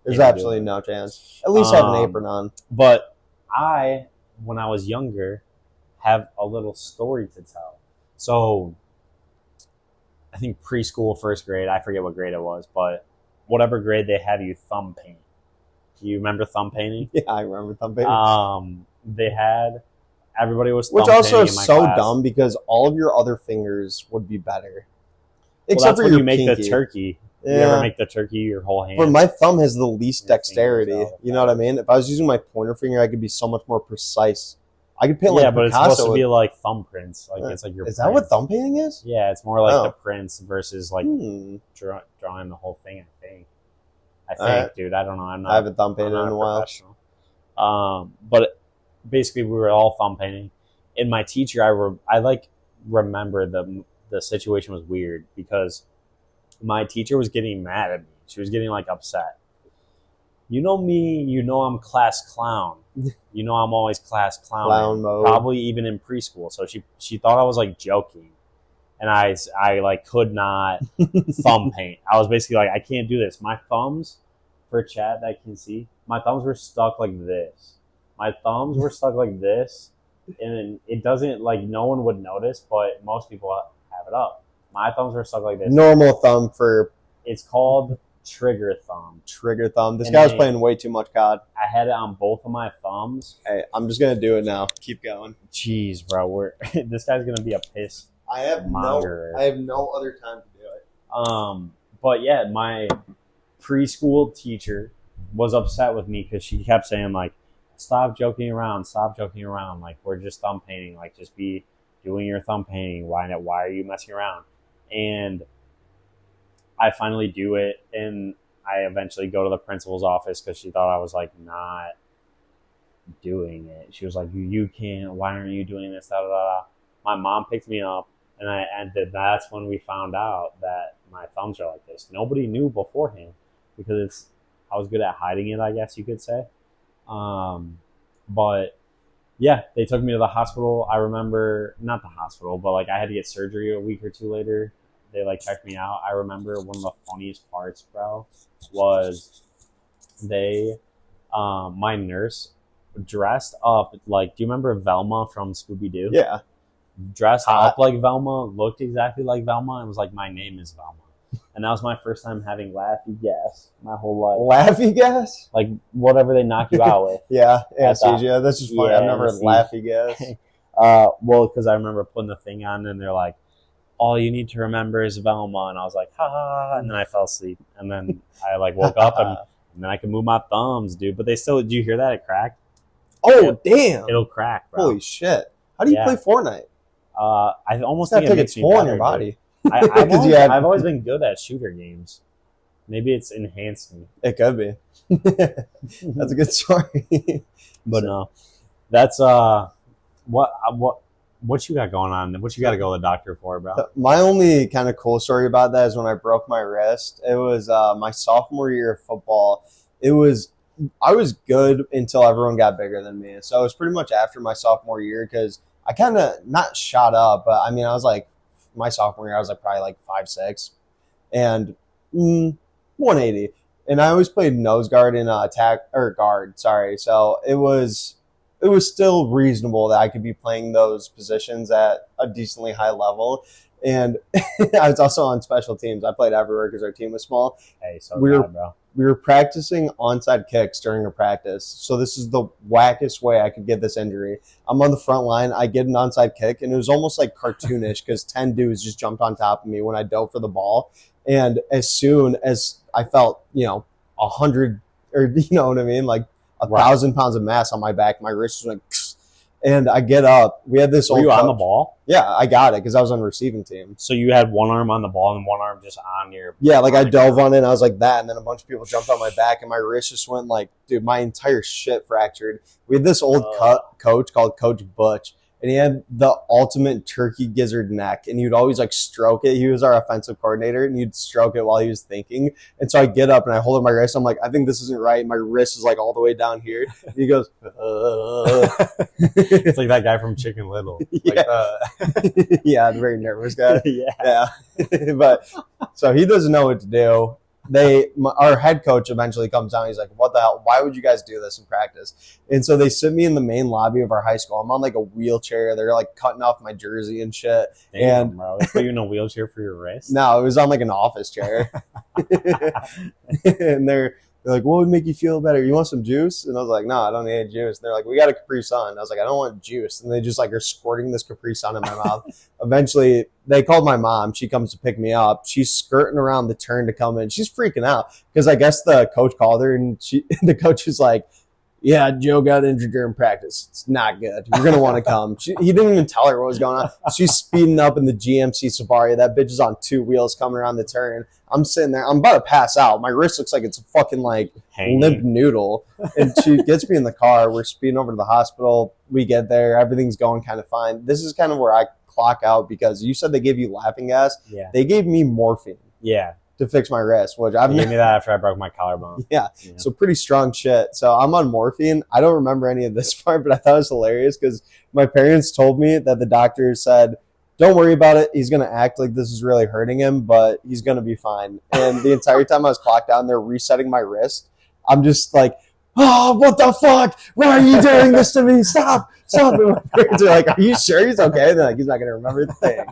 [SPEAKER 2] There's absolutely no chance. At least have an apron on.
[SPEAKER 1] But when I was younger, have a little story to tell. So I think preschool, 1st grade. I forget what grade it was, but whatever grade they have you thumb paint. Do you remember thumb painting?
[SPEAKER 2] Yeah, I remember thumb painting.
[SPEAKER 1] Everybody was thumb
[SPEAKER 2] which also
[SPEAKER 1] painting in my
[SPEAKER 2] is so
[SPEAKER 1] class.
[SPEAKER 2] Dumb because all of your other fingers would be better.
[SPEAKER 1] Except for when you make
[SPEAKER 2] pinky.
[SPEAKER 1] the turkey.
[SPEAKER 2] Yeah.
[SPEAKER 1] You ever make the turkey your whole hand?
[SPEAKER 2] But my thumb has the least dexterity. You know what I
[SPEAKER 1] bad.
[SPEAKER 2] mean? If I was using my pointer finger, I could be so much more precise. I could paint like
[SPEAKER 1] but
[SPEAKER 2] Picasso.
[SPEAKER 1] it's supposed to be like thumbprints. Like it's like your.
[SPEAKER 2] Is that what thumb painting is?
[SPEAKER 1] Yeah, it's more like the prints versus like drawing the whole thing. I think, dude. I don't know.
[SPEAKER 2] I haven't thumb painted in a while.
[SPEAKER 1] But basically, we were all thumb painting. And my teacher, I remember the situation was weird because my teacher was getting mad at me. She was getting like upset. You know me. You know I'm class clown. You know I'm always class clown.
[SPEAKER 2] Clown mode.
[SPEAKER 1] Probably even in preschool. So she thought I was like joking. And I like could not thumb paint. I was basically like, I can't do this. My thumbs, for chat that can see, my thumbs were stuck like this. And it doesn't, like, no one would notice, but most people have it up. My thumbs were stuck like this.
[SPEAKER 2] Normal thumb for...
[SPEAKER 1] It's called trigger thumb.
[SPEAKER 2] Trigger thumb. This guy was playing way too much COD.
[SPEAKER 1] I had it on both of my thumbs.
[SPEAKER 2] Hey, I'm just going to do it now. Keep going.
[SPEAKER 1] Jeez, bro. This guy's going to be a piss.
[SPEAKER 2] I have no other time to do it.
[SPEAKER 1] But yeah, my preschool teacher was upset with me because she kept saying like, stop joking around, like we're just thumb painting, like just be doing your thumb painting. Why are you messing around? And I finally do it, and I eventually go to the principal's office because she thought I was like not doing it. She was like, you can't, why aren't you doing this? Da, da, da. My mom picked me up, and that's when we found out that my thumbs are like this. Nobody knew beforehand because I was good at hiding it, I guess you could say. But yeah, they took me to the hospital. I remember, not the hospital, but like I had to get surgery a week or two later. They like checked me out. I remember one of the funniest parts, bro, was my nurse dressed up like, do you remember Velma from Scooby-Doo?
[SPEAKER 2] Yeah.
[SPEAKER 1] Dressed up like Velma, looked exactly like Velma, and was like, my name is Velma. And that was my first time having laughy gas my whole life.
[SPEAKER 2] Laughy gas?
[SPEAKER 1] Like whatever they knock you out with.
[SPEAKER 2] Yeah, anesthesia. That's just funny.
[SPEAKER 1] Yeah,
[SPEAKER 2] I've never heard laughy gas.
[SPEAKER 1] Well, because I remember putting the thing on, and they're like, all you need to remember is Velma. And I was like, ha, ha, ha. And then I fell asleep. And then I like woke up, and then I could move my thumbs, dude. But they still, do you hear that? It cracked?
[SPEAKER 2] Oh, damn.
[SPEAKER 1] It'll crack, bro.
[SPEAKER 2] Holy shit. How do you play Fortnite?
[SPEAKER 1] I almost think
[SPEAKER 2] it makes me better, on your body.
[SPEAKER 1] I've always been good at shooter games. Maybe it's enhanced me.
[SPEAKER 2] It could be. That's a good story.
[SPEAKER 1] But no, that's what you got going on? What you got to go to the doctor for, bro?
[SPEAKER 2] My only kind of cool story about that is when I broke my wrist. It was my sophomore year of football. I was good until everyone got bigger than me. So it was pretty much after my sophomore year because I kind of not shot up, but I mean I was like my sophomore year I was like probably like 5'6", and 180. And I always played nose guard and guard. Sorry, so it was still reasonable that I could be playing those positions at a decently high level. And I was also on special teams. I played everywhere because our team was small.
[SPEAKER 1] Hey, so
[SPEAKER 2] bro. We were practicing onside kicks during a practice. So this is the wackest way I could get this injury. I'm on the front line. I get an onside kick, and it was almost like cartoonish because 10 dudes just jumped on top of me when I dove for the ball. And as soon as I felt, 100, or you know what I mean, like 1,000 pounds of mass on my back, my wrist was like, and I get up. We had this.
[SPEAKER 1] Were you on the ball?
[SPEAKER 2] Yeah, I got it because I was on the receiving team.
[SPEAKER 1] So you had one arm on the ball and one arm just on your.
[SPEAKER 2] Yeah, like I dove on it, and I was like that, and then a bunch of people jumped on my back, and my wrist just went like, dude, my entire shit fractured. We had this old coach called Coach Butch, and he had the ultimate turkey gizzard neck, and he would always like stroke it. He was our offensive coordinator, and he'd stroke it while he was thinking. And so I get up and I hold up my wrist. I'm like, I think this isn't right. My wrist is like all the way down here. And he goes,
[SPEAKER 1] It's like that guy from Chicken Little.
[SPEAKER 2] Yeah, yeah, the very nervous guy.
[SPEAKER 1] Yeah.
[SPEAKER 2] But so he doesn't know what to do. Our head coach eventually comes down. He's like, what the hell? Why would you guys do this in practice? And so they sit me in the main lobby of our high school. I'm on like a wheelchair. They're like cutting off my jersey and shit.
[SPEAKER 1] Damn, and bro, they put you in a wheelchair for your wrist?
[SPEAKER 2] No, it was on like an office chair. And they're like, what would make you feel better? You want some juice? And I was like, no, I don't need juice. And they're like, we got a Capri Sun. I was like, I don't want juice. And they just like are squirting this Capri Sun in my mouth. Eventually, they called my mom. She comes to pick me up. She's skirting around the turn to come in. She's freaking out because I guess the coach called her, and the coach was like, yeah, Joe got injured during practice. It's not good. You're going to want to come. He didn't even tell her what was going on. She's speeding up in the GMC Safari. That bitch is on 2 wheels coming around the turn. I'm sitting there. I'm about to pass out. My wrist looks like it's a fucking like limp noodle. And she gets me in the car. We're speeding over to the hospital. We get there. Everything's going kind of fine. This is kind of where I clock out because you said they gave you laughing gas.
[SPEAKER 1] Yeah.
[SPEAKER 2] They gave me morphine.
[SPEAKER 1] Yeah.
[SPEAKER 2] To fix my wrist, which
[SPEAKER 1] I've gave me that after I broke my collarbone.
[SPEAKER 2] Yeah, so pretty strong shit. So I'm on morphine. I don't remember any of this part, but I thought it was hilarious because my parents told me that the doctor said, don't worry about it. He's going to act like this is really hurting him, but he's going to be fine. And the entire time I was clocked down, they're resetting my wrist. I'm just like, oh, what the fuck? Why are you doing this to me? Stop. And my parents are like, are you sure he's okay? They're like, he's not going to remember a thing.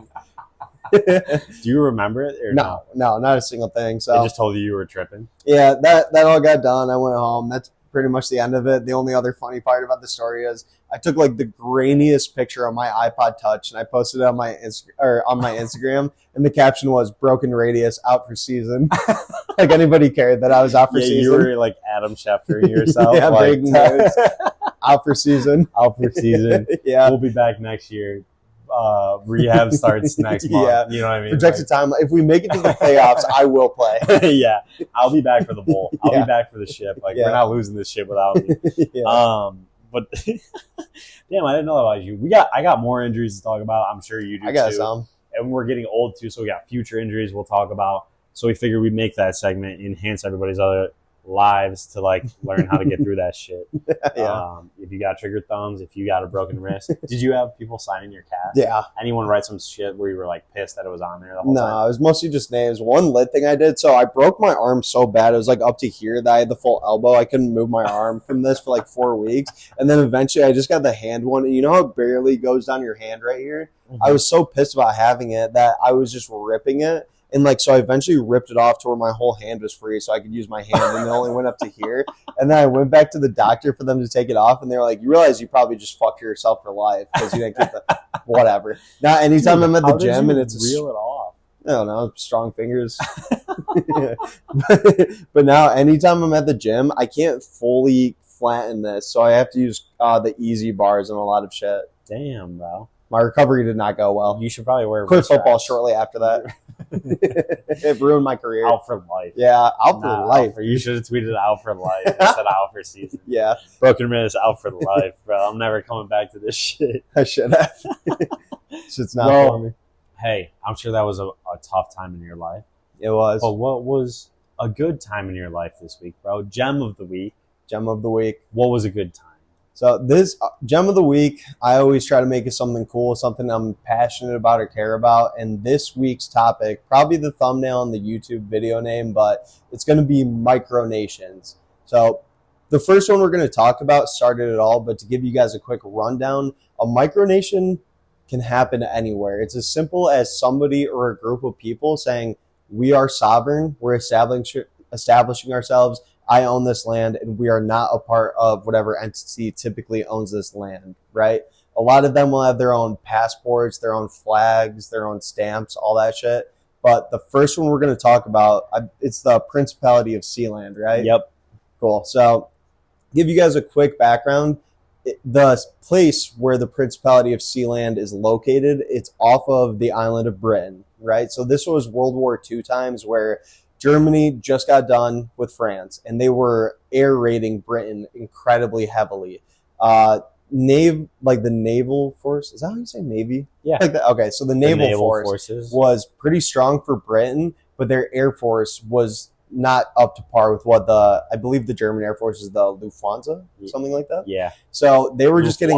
[SPEAKER 1] Do you remember it? Or
[SPEAKER 2] no, not a single thing. So
[SPEAKER 1] they just told you were tripping?
[SPEAKER 2] Yeah, that all got done. I went home. That's pretty much the end of it. The only other funny part about the story is I took like the grainiest picture of my iPod Touch and I posted it on my Instagram, and the caption was "Broken Radius out for season." Like anybody cared that I was out for season?
[SPEAKER 1] You were like Adam Schefter yourself.
[SPEAKER 2] Yeah,
[SPEAKER 1] like,
[SPEAKER 2] big news. Out for season.
[SPEAKER 1] Out for season.
[SPEAKER 2] Yeah,
[SPEAKER 1] we'll be back next year. rehab starts next month.
[SPEAKER 2] Yeah.
[SPEAKER 1] You know what I mean?
[SPEAKER 2] Projected time. If we make it to the playoffs, I will play.
[SPEAKER 1] Yeah, I'll be back for the bowl. I'll be back for the ship. Like we're not losing this shit without me. But damn, I didn't know about you. I got more injuries to talk about. I'm sure you do.
[SPEAKER 2] I got
[SPEAKER 1] too.
[SPEAKER 2] some.
[SPEAKER 1] And we're getting old too, so we got future injuries we'll talk about. So we figured we'd make that segment, enhance everybody's other lives to like learn how to get through that shit. If you got triggered thumbs, if you got a broken wrist. Did you have people signing your cast?
[SPEAKER 2] Yeah.
[SPEAKER 1] Anyone write some shit where you were like pissed that it was on there the whole time?
[SPEAKER 2] No, it was mostly just names. One lit thing I did, so I broke my arm so bad, it was like up to here that I had the full elbow. I couldn't move my arm from this for like 4 weeks. And then eventually I just got the hand one. And you know how it barely goes down your hand right here? Mm-hmm. I was so pissed about having it that I was just ripping it. And like, so I eventually ripped it off to where my whole hand was free so I could use my hand, and it only went up to here. And then I went back to the doctor for them to take it off, and they were like, you realize you probably just fucked yourself for life because you didn't get the whatever. Now, anytime I'm at the gym and it's
[SPEAKER 1] reel it off.
[SPEAKER 2] I don't know, strong fingers. But now, anytime I'm at the gym, I can't fully flatten this, so I have to use the easy bars and a lot of shit.
[SPEAKER 1] Damn, bro.
[SPEAKER 2] My recovery did not go well.
[SPEAKER 1] You should probably wear
[SPEAKER 2] quit football shortly after that. It ruined my career.
[SPEAKER 1] Out for life.
[SPEAKER 2] Yeah, out for life.
[SPEAKER 1] You should have tweeted out for life instead of out for season.
[SPEAKER 2] Yeah.
[SPEAKER 1] Broken wrist, out for life, bro. I'm never coming back to this shit.
[SPEAKER 2] I should have. Shit's not for me.
[SPEAKER 1] Hey, I'm sure that was a tough time in your life.
[SPEAKER 2] It was.
[SPEAKER 1] But what was a good time in your life this week, bro? Gem of the week.
[SPEAKER 2] Gem of the week.
[SPEAKER 1] What was a good time?
[SPEAKER 2] So this gem of the week, I always try to make it something cool, something I'm passionate about or care about. And this week's topic, probably the thumbnail and the YouTube video name, but it's going to be micronations. So the first one we're going to talk about started it all, but to give you guys a quick rundown, a micronation can happen anywhere. It's as simple as somebody or a group of people saying, we are sovereign, we're establishing ourselves, I own this land, and we are not a part of whatever entity typically owns this land, right? A lot of them will have their own passports, their own flags, their own stamps, all that shit. But the first one we're going to talk about, it's the Principality of Sealand, right?
[SPEAKER 1] Yep.
[SPEAKER 2] Cool. So give you guys a quick background. The place where the Principality of Sealand is located, it's off of the island of Britain, right? So this was World War II times where Germany just got done with France, and they were air raiding Britain incredibly heavily. Like the naval force, is that how you say Navy?
[SPEAKER 1] Yeah.
[SPEAKER 2] Like that? Okay, so the naval forces was pretty strong for Britain, but their air force was not up to par with what I believe the German Air Force is the Luftwaffe, something like that.
[SPEAKER 1] Yeah.
[SPEAKER 2] So they were just getting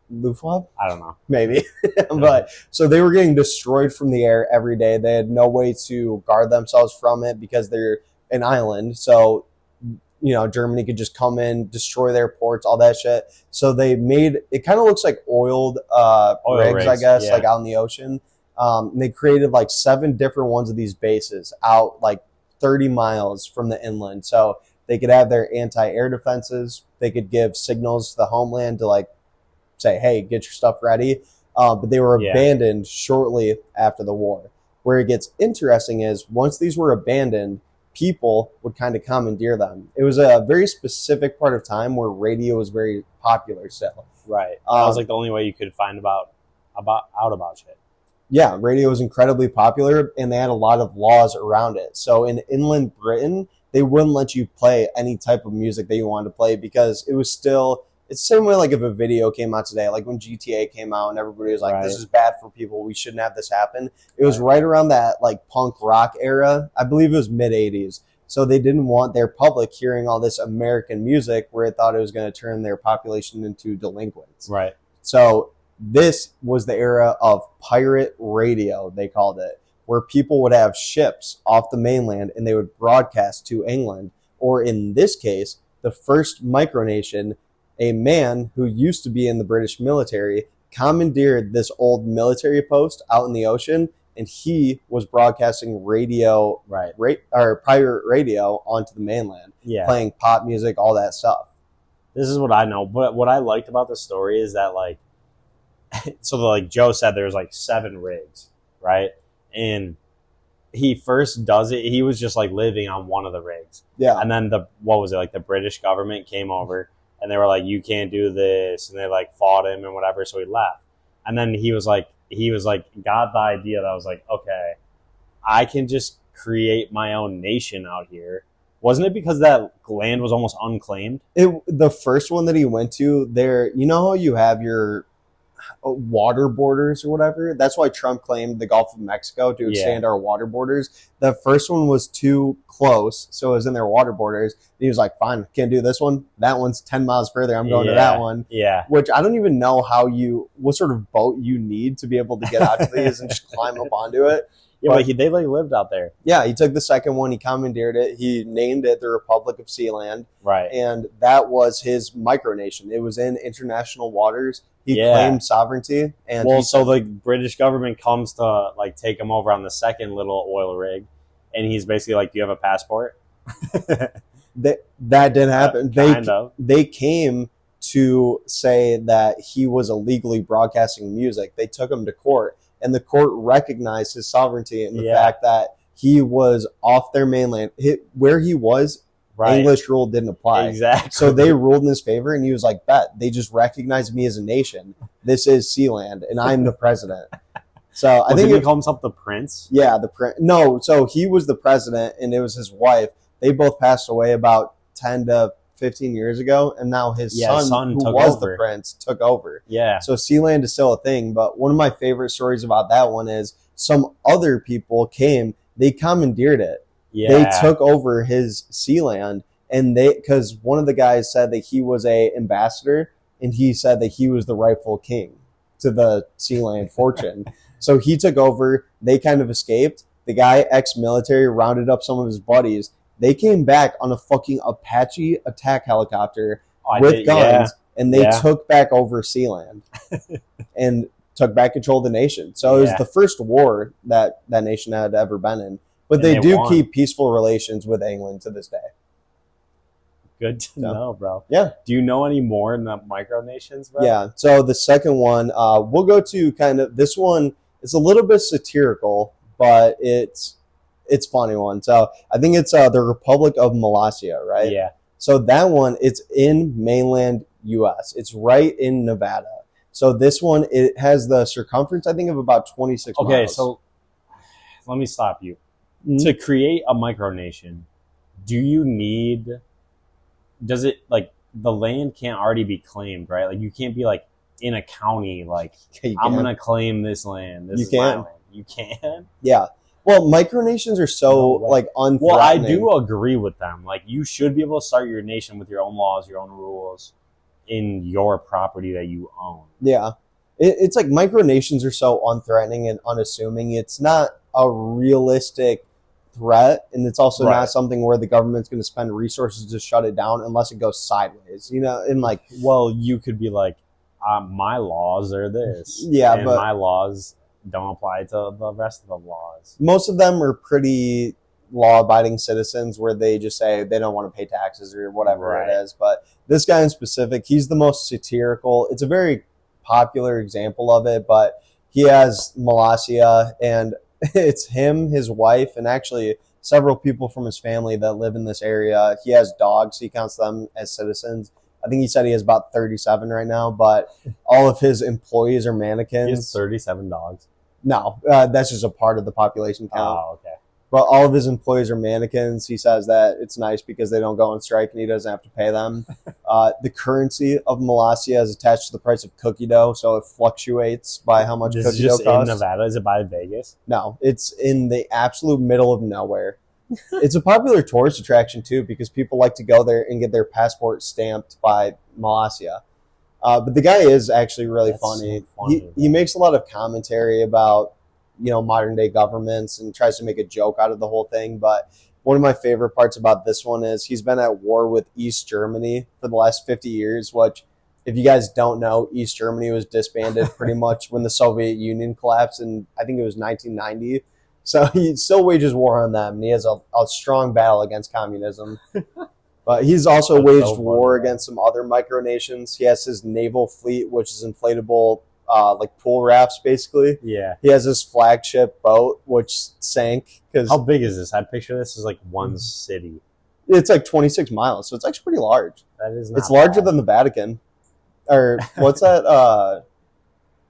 [SPEAKER 2] Luftwaffe?
[SPEAKER 1] I don't know.
[SPEAKER 2] Maybe. But so they were getting destroyed from the air every day. They had no way to guard themselves from it because they're an island. So, Germany could just come in, destroy their ports, all that shit. So they made, it kind of looks like oil rigs, I guess, like out in the ocean. And they created like 7 different ones of these bases out like 30 miles from the inland. So they could have their anti-air defenses. They could give signals to the homeland to like, say, hey, get your stuff ready. But they were abandoned shortly after the war. Where it gets interesting is once these were abandoned, people would kind of commandeer them. It was a very specific part of time where radio was very popular still.
[SPEAKER 1] Right. That was like the only way you could find out about shit.
[SPEAKER 2] Yeah, radio was incredibly popular, and they had a lot of laws around it. So in inland Britain, they wouldn't let you play any type of music that you wanted to play because it was still... It's the same way like if a video came out today, like when GTA came out and everybody was like, this is bad for people, we shouldn't have this happen. It was right around that like punk rock era. I believe it was mid-'80s. So they didn't want their public hearing all this American music where it thought it was going to turn their population into delinquents.
[SPEAKER 1] Right.
[SPEAKER 2] So this was the era of pirate radio, they called it, where people would have ships off the mainland and they would broadcast to England. Or in this case, the first micronation, a man who used to be in the British military commandeered this old military post out in the ocean, and he was broadcasting radio, pirate radio onto the mainland, playing pop music, all that stuff.
[SPEAKER 1] This is what I know, but what I liked about the story is that like Joe said, there's like 7 rigs, right? And he first does it. He was just like living on one of the rigs, and then the British government came over. And they were like, you can't do this. And they like fought him and whatever. So he left. And then he was like, he was like, got the idea that I was like, okay, I can just create my own nation out here. Wasn't it because that land was almost unclaimed?
[SPEAKER 2] The first one that he went to there, you know how you have your water borders or whatever? That's why Trump claimed the Gulf of Mexico to expand our water borders. The first one was too close, so it was in their water borders. He was like, fine, can't do this one. That one's 10 miles further. I'm going to that one.
[SPEAKER 1] Yeah.
[SPEAKER 2] Which I don't even know what sort of boat you need to be able to get out to these and just climb up onto it.
[SPEAKER 1] Yeah, but they like lived out there.
[SPEAKER 2] Yeah, he took the second one. He commandeered it. He named it the Republic of Sealand.
[SPEAKER 1] Right.
[SPEAKER 2] And that was his micronation. It was in international waters. He claimed sovereignty. And
[SPEAKER 1] so the British government comes to like take him over on the second little oil rig, and he's basically like, "Do you have a passport?"
[SPEAKER 2] that didn't happen. They came to say that he was illegally broadcasting music. They took him to court. And the court recognized his sovereignty and the fact that he was off their mainland. Where he was, English rule didn't apply.
[SPEAKER 1] Exactly.
[SPEAKER 2] So they ruled in his favor, and he was like, bet. They just recognized me as a nation. This is Sealand, and I'm the president. So I think
[SPEAKER 1] he called himself the prince?
[SPEAKER 2] Yeah, the prince. No, so he was the president, and it was his wife. They both passed away about 10 to 15 years ago, and now his son who was the prince, took over.
[SPEAKER 1] Yeah.
[SPEAKER 2] So Sealand is still a thing, but one of my favorite stories about that one is some other people came, they commandeered it. Yeah. They took over his Sealand, and because one of the guys said that he was a ambassador, and he said that he was the rightful king to the Sealand fortune. So he took over, they kind of escaped. The guy, ex-military, rounded up some of his buddies. They came back on a fucking Apache attack helicopter with guns, and they took back over Sealand and took back control of the nation. So it was the first war that nation had ever been in. But they do keep peaceful relations with England to this day.
[SPEAKER 1] Good to know, bro.
[SPEAKER 2] Yeah.
[SPEAKER 1] Do you know any more in the micronations, bro?
[SPEAKER 2] Yeah. So the second one, we'll go to kind of, this one is a little bit satirical, but it's funny one. So I think it's the Republic of Molossia, right?
[SPEAKER 1] Yeah.
[SPEAKER 2] So that one, it's in mainland U.S. It's right in Nevada. So this one, it has the circumference, I think, of about 26 miles.
[SPEAKER 1] Okay, so let me stop you. Mm-hmm. To create a micronation, does it, like, the land can't already be claimed, right? Like, you can't be, like, in a county, like, I'm going to claim this land. This is my land. You can?
[SPEAKER 2] Yeah. Well, micronations are so, unthreatening.
[SPEAKER 1] Well, I do agree with them. Like, you should be able to start your nation with your own laws, your own rules in your property that you own.
[SPEAKER 2] Yeah. It's like micronations are so unthreatening and unassuming. It's not a realistic threat, and it's also not something where the government's going to spend resources to shut it down unless it goes sideways, you know? And, like...
[SPEAKER 1] Well, you could be like, my laws are this.
[SPEAKER 2] Yeah,
[SPEAKER 1] and my laws don't apply to the rest of the laws.
[SPEAKER 2] Most of them are pretty law-abiding citizens where they just say they don't want to pay taxes or whatever it is. But this guy in specific, he's the most satirical. It's a very popular example of it, but he has Molossia, and it's him, his wife, and actually several people from his family that live in this area. He has dogs. He counts them as citizens. I think he said he has about 37 right now, but all of his employees are mannequins.
[SPEAKER 1] He has 37 dogs?
[SPEAKER 2] No, that's just a part of the population count.
[SPEAKER 1] Oh, okay.
[SPEAKER 2] But all of his employees are mannequins. He says that it's nice because they don't go on strike and he doesn't have to pay them. The currency of Molossia is attached to the price of cookie dough, so it fluctuates by how much cookie dough costs. This is just
[SPEAKER 1] in Nevada? Is it by Vegas?
[SPEAKER 2] No, it's in the absolute middle of nowhere. It's a popular tourist attraction, too, because people like to go there and get their passport stamped by Molossia. But the guy is actually really funny. So funny. He makes a lot of commentary about, modern day governments and tries to make a joke out of the whole thing. But one of my favorite parts about this one is he's been at war with East Germany for the last 50 years, which, if you guys don't know, East Germany was disbanded pretty much when the Soviet Union collapsed in, I think it was 1990. So he still wages war on them, and he has a strong battle against communism. But he's also waged war against some other micronations. He has his naval fleet, which is inflatable, like pool rafts, basically.
[SPEAKER 1] Yeah.
[SPEAKER 2] He has his flagship boat, which sank.
[SPEAKER 1] How big is this? I picture this as like one city.
[SPEAKER 2] It's like 26 miles, so it's actually pretty large.
[SPEAKER 1] That is not
[SPEAKER 2] It's larger than the Vatican. Or what's that?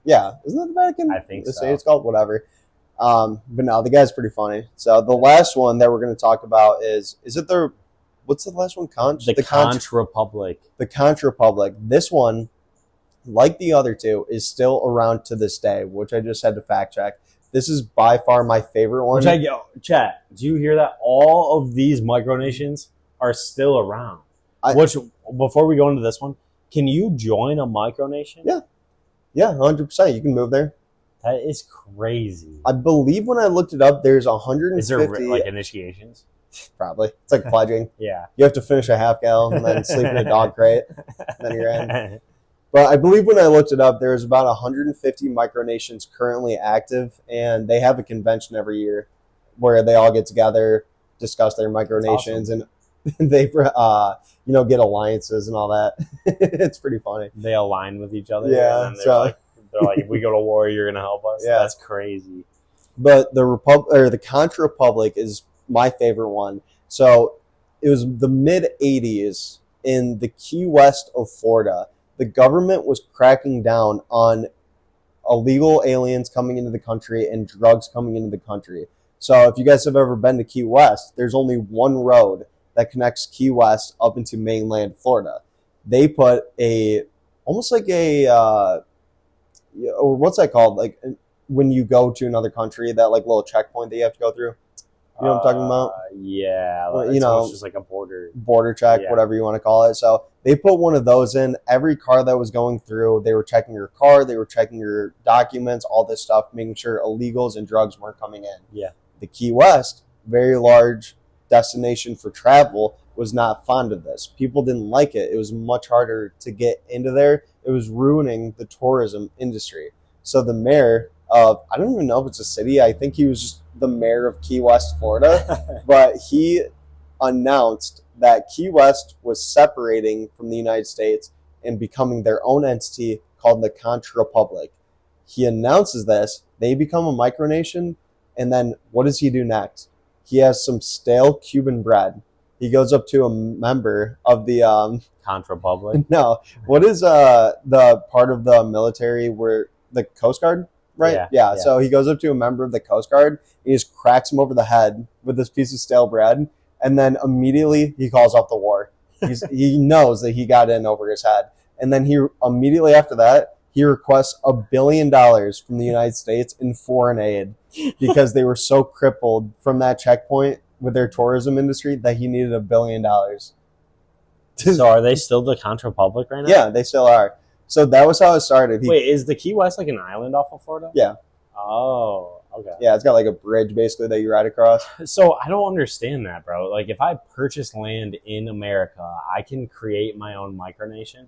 [SPEAKER 2] Yeah, isn't that the Vatican?
[SPEAKER 1] I think so.
[SPEAKER 2] It's called whatever. But no, the guy's pretty funny. So the last one that we're going to talk about is it the what's the last one?
[SPEAKER 1] The Conch Republic.
[SPEAKER 2] The Conch Republic. This one, like the other two, is still around to this day, which I just had to fact check. This is by far my favorite one.
[SPEAKER 1] Chat, do you hear that? All of these micronations are still around. Before we go into this one, can you join a micronation?
[SPEAKER 2] Yeah. Yeah, 100%. You can move there.
[SPEAKER 1] That is crazy.
[SPEAKER 2] I believe when I looked it up, there's 150.
[SPEAKER 1] Is there like initiations?
[SPEAKER 2] Probably. It's like pledging.
[SPEAKER 1] Yeah.
[SPEAKER 2] You have to finish a half gallon and then sleep in a dog crate. Then you're in. But I believe when I looked it up, there's about 150 micronations currently active, and they have a convention every year where they all get together, discuss their micronations, and they get alliances and all that. It's pretty funny.
[SPEAKER 1] They align with each other.
[SPEAKER 2] Yeah.
[SPEAKER 1] And they're like, if we go to war, you're gonna help us.
[SPEAKER 2] Yeah.
[SPEAKER 1] That's crazy.
[SPEAKER 2] But the Conch Republic is my favorite one. So it was the mid '80s in the Key West of Florida. The government was cracking down on illegal aliens coming into the country and drugs coming into the country. So if you guys have ever been to Key West, there's only one road that connects Key West up into mainland Florida. They put almost like or what's that called? Like when you go to another country, that like little checkpoint that you have to go through. You know what I'm talking about?
[SPEAKER 1] Yeah. It's just like a border
[SPEAKER 2] check, whatever you want to call it. So they put one of those in. Every car that was going through, they were checking your car, they were checking your documents, all this stuff, making sure illegals and drugs weren't coming in.
[SPEAKER 1] Yeah.
[SPEAKER 2] The Key West, very large destination for travel, was not fond of this. People didn't like it. It was much harder to get into there. It was ruining the tourism industry. So the mayor of, I don't even know if it's a city, I think he was just the mayor of Key West, Florida, but he announced that Key West was separating from the United States and becoming their own entity called the Conch Republic. He announces this, they become a micronation, and then what does he do next? He has some stale Cuban bread. He goes up to a member of the
[SPEAKER 1] Conch Republic.
[SPEAKER 2] No, what is the part of the military where the Coast Guard? Right? Yeah. So he goes up to a member of the Coast Guard. He just cracks him over the head with this piece of stale bread. And then immediately he calls off the war. He knows that he got in over his head. And then he immediately after that, he requests $1 billion from the United States in foreign aid because they were so crippled from that checkpoint with their tourism industry that he needed $1 billion.
[SPEAKER 1] So are they still the Conch Republic right now?
[SPEAKER 2] Yeah, they still are. So that was how it started.
[SPEAKER 1] Wait, is the Key West like an island off of Florida?
[SPEAKER 2] Yeah.
[SPEAKER 1] Oh, okay.
[SPEAKER 2] Yeah, it's got like a bridge basically that you ride across.
[SPEAKER 1] So I don't understand that, bro. Like if I purchase land in America, I can create my own micronation?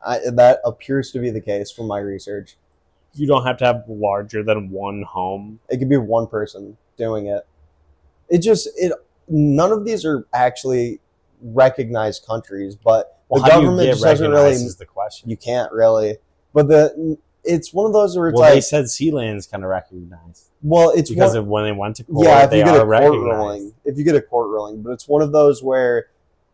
[SPEAKER 2] That appears to be the case from my research.
[SPEAKER 1] You don't have to have larger than one home?
[SPEAKER 2] It could be one person doing it. None of these are actually recognized countries, but the government just doesn't really.
[SPEAKER 1] Is the question.
[SPEAKER 2] You can't really, but it's one of those where it's
[SPEAKER 1] they said Sealand's kind of recognized.
[SPEAKER 2] Well, it's
[SPEAKER 1] because of when they went to court.
[SPEAKER 2] Yeah, if
[SPEAKER 1] they
[SPEAKER 2] you get
[SPEAKER 1] are
[SPEAKER 2] a court ruling, but it's one of those where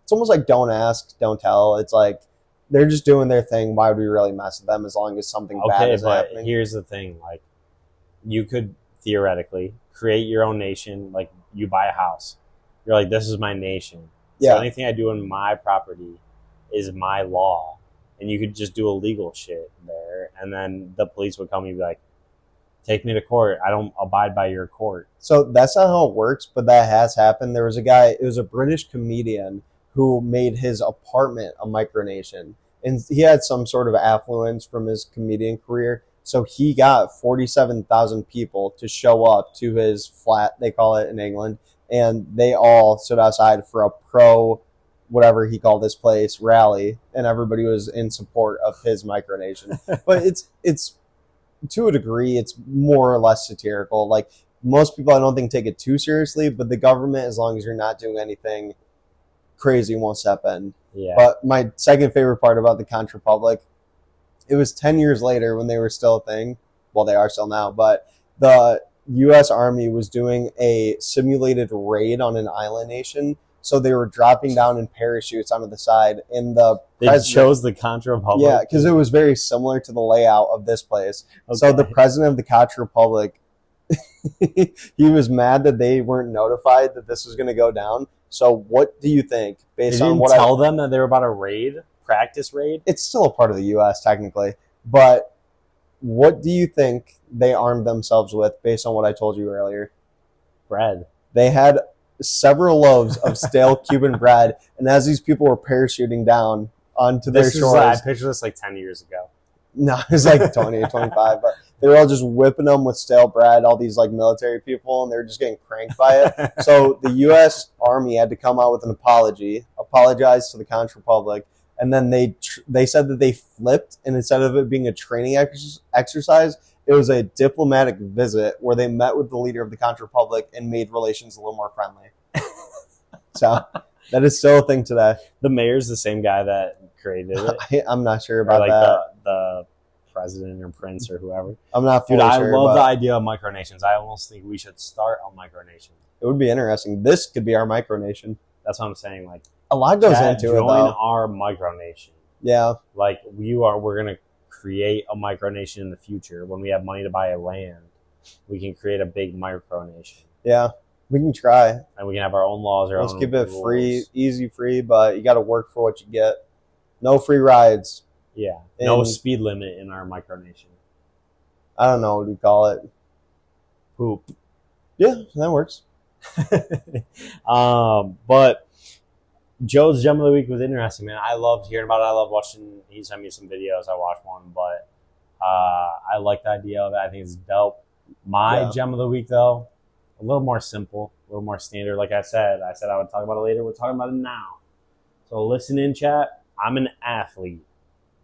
[SPEAKER 2] it's almost like don't ask, don't tell. It's like they're just doing their thing. Why would we really mess with them as long as something bad is happening?
[SPEAKER 1] Here's the thing: like you could theoretically create your own nation. Like you buy a house, you're like, this is my nation. So anything I do on my property is my law, and you could just do illegal shit there, and then the police would come and be like, take me to court. I don't abide by your court.
[SPEAKER 2] So that's not how it works, but that has happened. There was a guy, it was a British comedian who made his apartment a micronation, and he had some sort of affluence from his comedian career, so he got 47,000 people to show up to his flat, they call it in England, and they all stood outside for a pro whatever he called this place rally, and everybody was in support of his micronation. But it's to a degree, it's more or less satirical. Like most people, I don't think take it too seriously, but the government, as long as you're not doing anything crazy, won't step in.
[SPEAKER 1] Yeah.
[SPEAKER 2] But my second favorite part about the Conch Republic, it was 10 years later when they were still a thing. Well, they are still now, but the U.S. Army was doing a simulated raid on an island nation. so they were dropping down in parachutes onto the side. And
[SPEAKER 1] they chose the Contra Republic.
[SPEAKER 2] Yeah, because it was very similar to the layout of this place. Okay. So the president of the Contra Republic, he was mad that they weren't notified that this was going to go down. So what do you think?
[SPEAKER 1] Based on what tell them that they were about to practice raid?
[SPEAKER 2] It's still a part of the U.S. technically, but what do you think they armed themselves with based on what I told you earlier?
[SPEAKER 1] Bread.
[SPEAKER 2] They had several loaves of stale Cuban bread, and as these people were parachuting down onto their shores...
[SPEAKER 1] I pictured this like 10 years ago.
[SPEAKER 2] No, it was like 20 or 25, but they were all just whipping them with stale bread, all these like military people, and they were just getting cranked by it. So the U.S. Army had to come out with an apologize to the Contra Republic, and then they said that they flipped, and instead of it being a training exercise, it was a diplomatic visit where they met with the leader of the Contra Republic and made relations a little more friendly. So that is still a thing today.
[SPEAKER 1] The mayor's the same guy that created it.
[SPEAKER 2] I'm not sure about that.
[SPEAKER 1] The president or prince or whoever.
[SPEAKER 2] I'm not fully sure.
[SPEAKER 1] Dude, I love the idea of micronations. I almost think we should start a micronation.
[SPEAKER 2] It would be interesting. This could be our micronation.
[SPEAKER 1] That's what I'm saying. Like
[SPEAKER 2] a lot goes into it.
[SPEAKER 1] Join our micronation.
[SPEAKER 2] Yeah.
[SPEAKER 1] Like we're gonna create a micronation in the future when we have money to buy a land. We can create a big micronation.
[SPEAKER 2] Yeah. We can try.
[SPEAKER 1] And we can have our own laws,
[SPEAKER 2] Let's keep it free, easy free, but you got to work for what you get. No free rides.
[SPEAKER 1] Yeah. No speed limit in our micronation.
[SPEAKER 2] I don't know what we call it.
[SPEAKER 1] Poop.
[SPEAKER 2] Yeah, that works.
[SPEAKER 1] But Joe's Gem of the Week was interesting, man. I loved hearing about it. I love watching. He sent me some videos. I watched one, but I like the idea of it. I think it's dope. My Gem of the Week, though, a little more simple, a little more standard. Like I said I would talk about it later. We're talking about it now. So listen in, chat. I'm an athlete,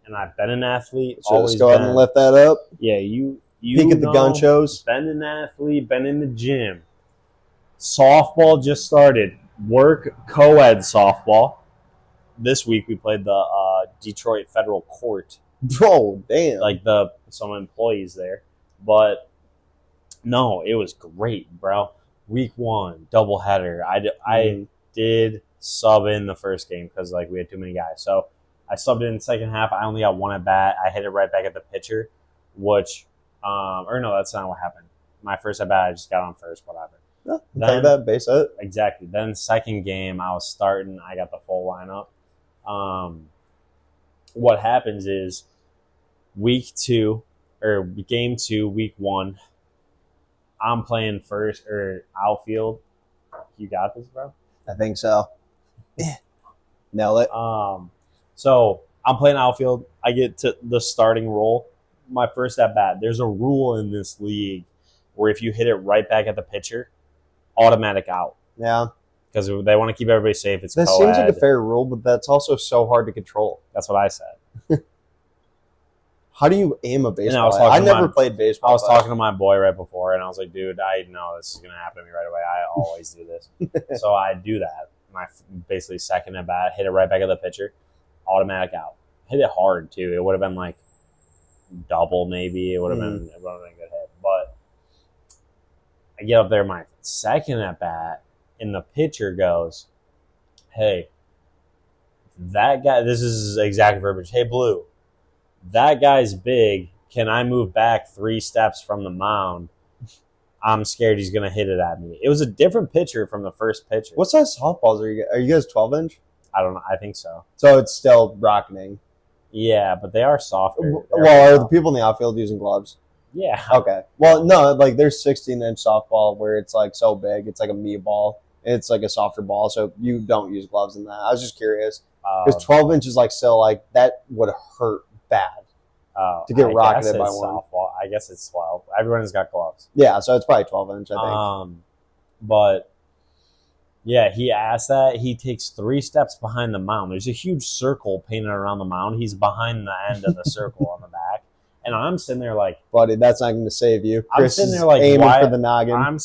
[SPEAKER 1] and I've been an athlete.
[SPEAKER 2] So let's go ahead and lift that up.
[SPEAKER 1] Yeah, you
[SPEAKER 2] peek at the gun shows.
[SPEAKER 1] Been an athlete, been in the gym. Softball just started. Work co-ed softball. This week we played the Detroit Federal Court.
[SPEAKER 2] Oh, damn.
[SPEAKER 1] Like some employees there. But no, it was great, bro. Week 1, doubleheader. I did sub in the first game because like we had too many guys. So I subbed in the second half. I only got one at bat. I hit it right back at the pitcher, which or no, that's not what happened. My first at bat, I just got on first, whatever.
[SPEAKER 2] Yeah, then, that base hit.
[SPEAKER 1] Exactly. Then second game, I was starting. I got the full lineup. What happens is game 2, week 1, I'm playing first or outfield. You got this, bro?
[SPEAKER 2] I think so. Nail it.
[SPEAKER 1] So I'm playing outfield. I get to the starting role. My first at bat. There's a rule in this league where if you hit it right back at the pitcher, automatic out.
[SPEAKER 2] Yeah.
[SPEAKER 1] Because they want to keep everybody safe. That
[SPEAKER 2] seems like a fair rule, but that's also so hard to control.
[SPEAKER 1] That's what I said.
[SPEAKER 2] How do you aim a baseball? I never played baseball.
[SPEAKER 1] I was talking to my boy right before, and I was like, dude, I know this is going to happen to me right away. I always do this. So I do that. My basically second at bat, hit it right back at the pitcher, automatic out. Hit it hard, too. It would have been like double maybe. It would have been a good hit. But I get up there my second at bat, and the pitcher goes, hey, that guy, this is exact verbiage. Hey, Blue, that guy's big. Can I move back 3 steps from the mound? I'm scared he's going to hit it at me. It was a different pitcher from the first pitcher.
[SPEAKER 2] What size softballs are you guys? Are you guys 12-inch?
[SPEAKER 1] I don't know. I think so.
[SPEAKER 2] So it's still rocketing.
[SPEAKER 1] Yeah, but they are softer.
[SPEAKER 2] Well, are the people in the outfield using gloves?
[SPEAKER 1] Yeah.
[SPEAKER 2] Okay. Well, no, like there's 16-inch softball where it's like so big. It's like a me ball. It's like a softer ball, so you don't use gloves in that. I was just curious. Because 12 inches like still like that would hurt bad to get rocketed by one.
[SPEAKER 1] Softball. I guess it's 12. Everyone has got gloves.
[SPEAKER 2] Yeah, so it's probably 12-inch, I think.
[SPEAKER 1] But yeah, he asked that. He takes 3 steps behind the mound. There's a huge circle painted around the mound. He's behind the end of the circle on the back. And I'm sitting there like,
[SPEAKER 2] buddy, that's not going to save you.
[SPEAKER 1] Chris I'm sitting there like,
[SPEAKER 2] aiming for the noggin.
[SPEAKER 1] I'm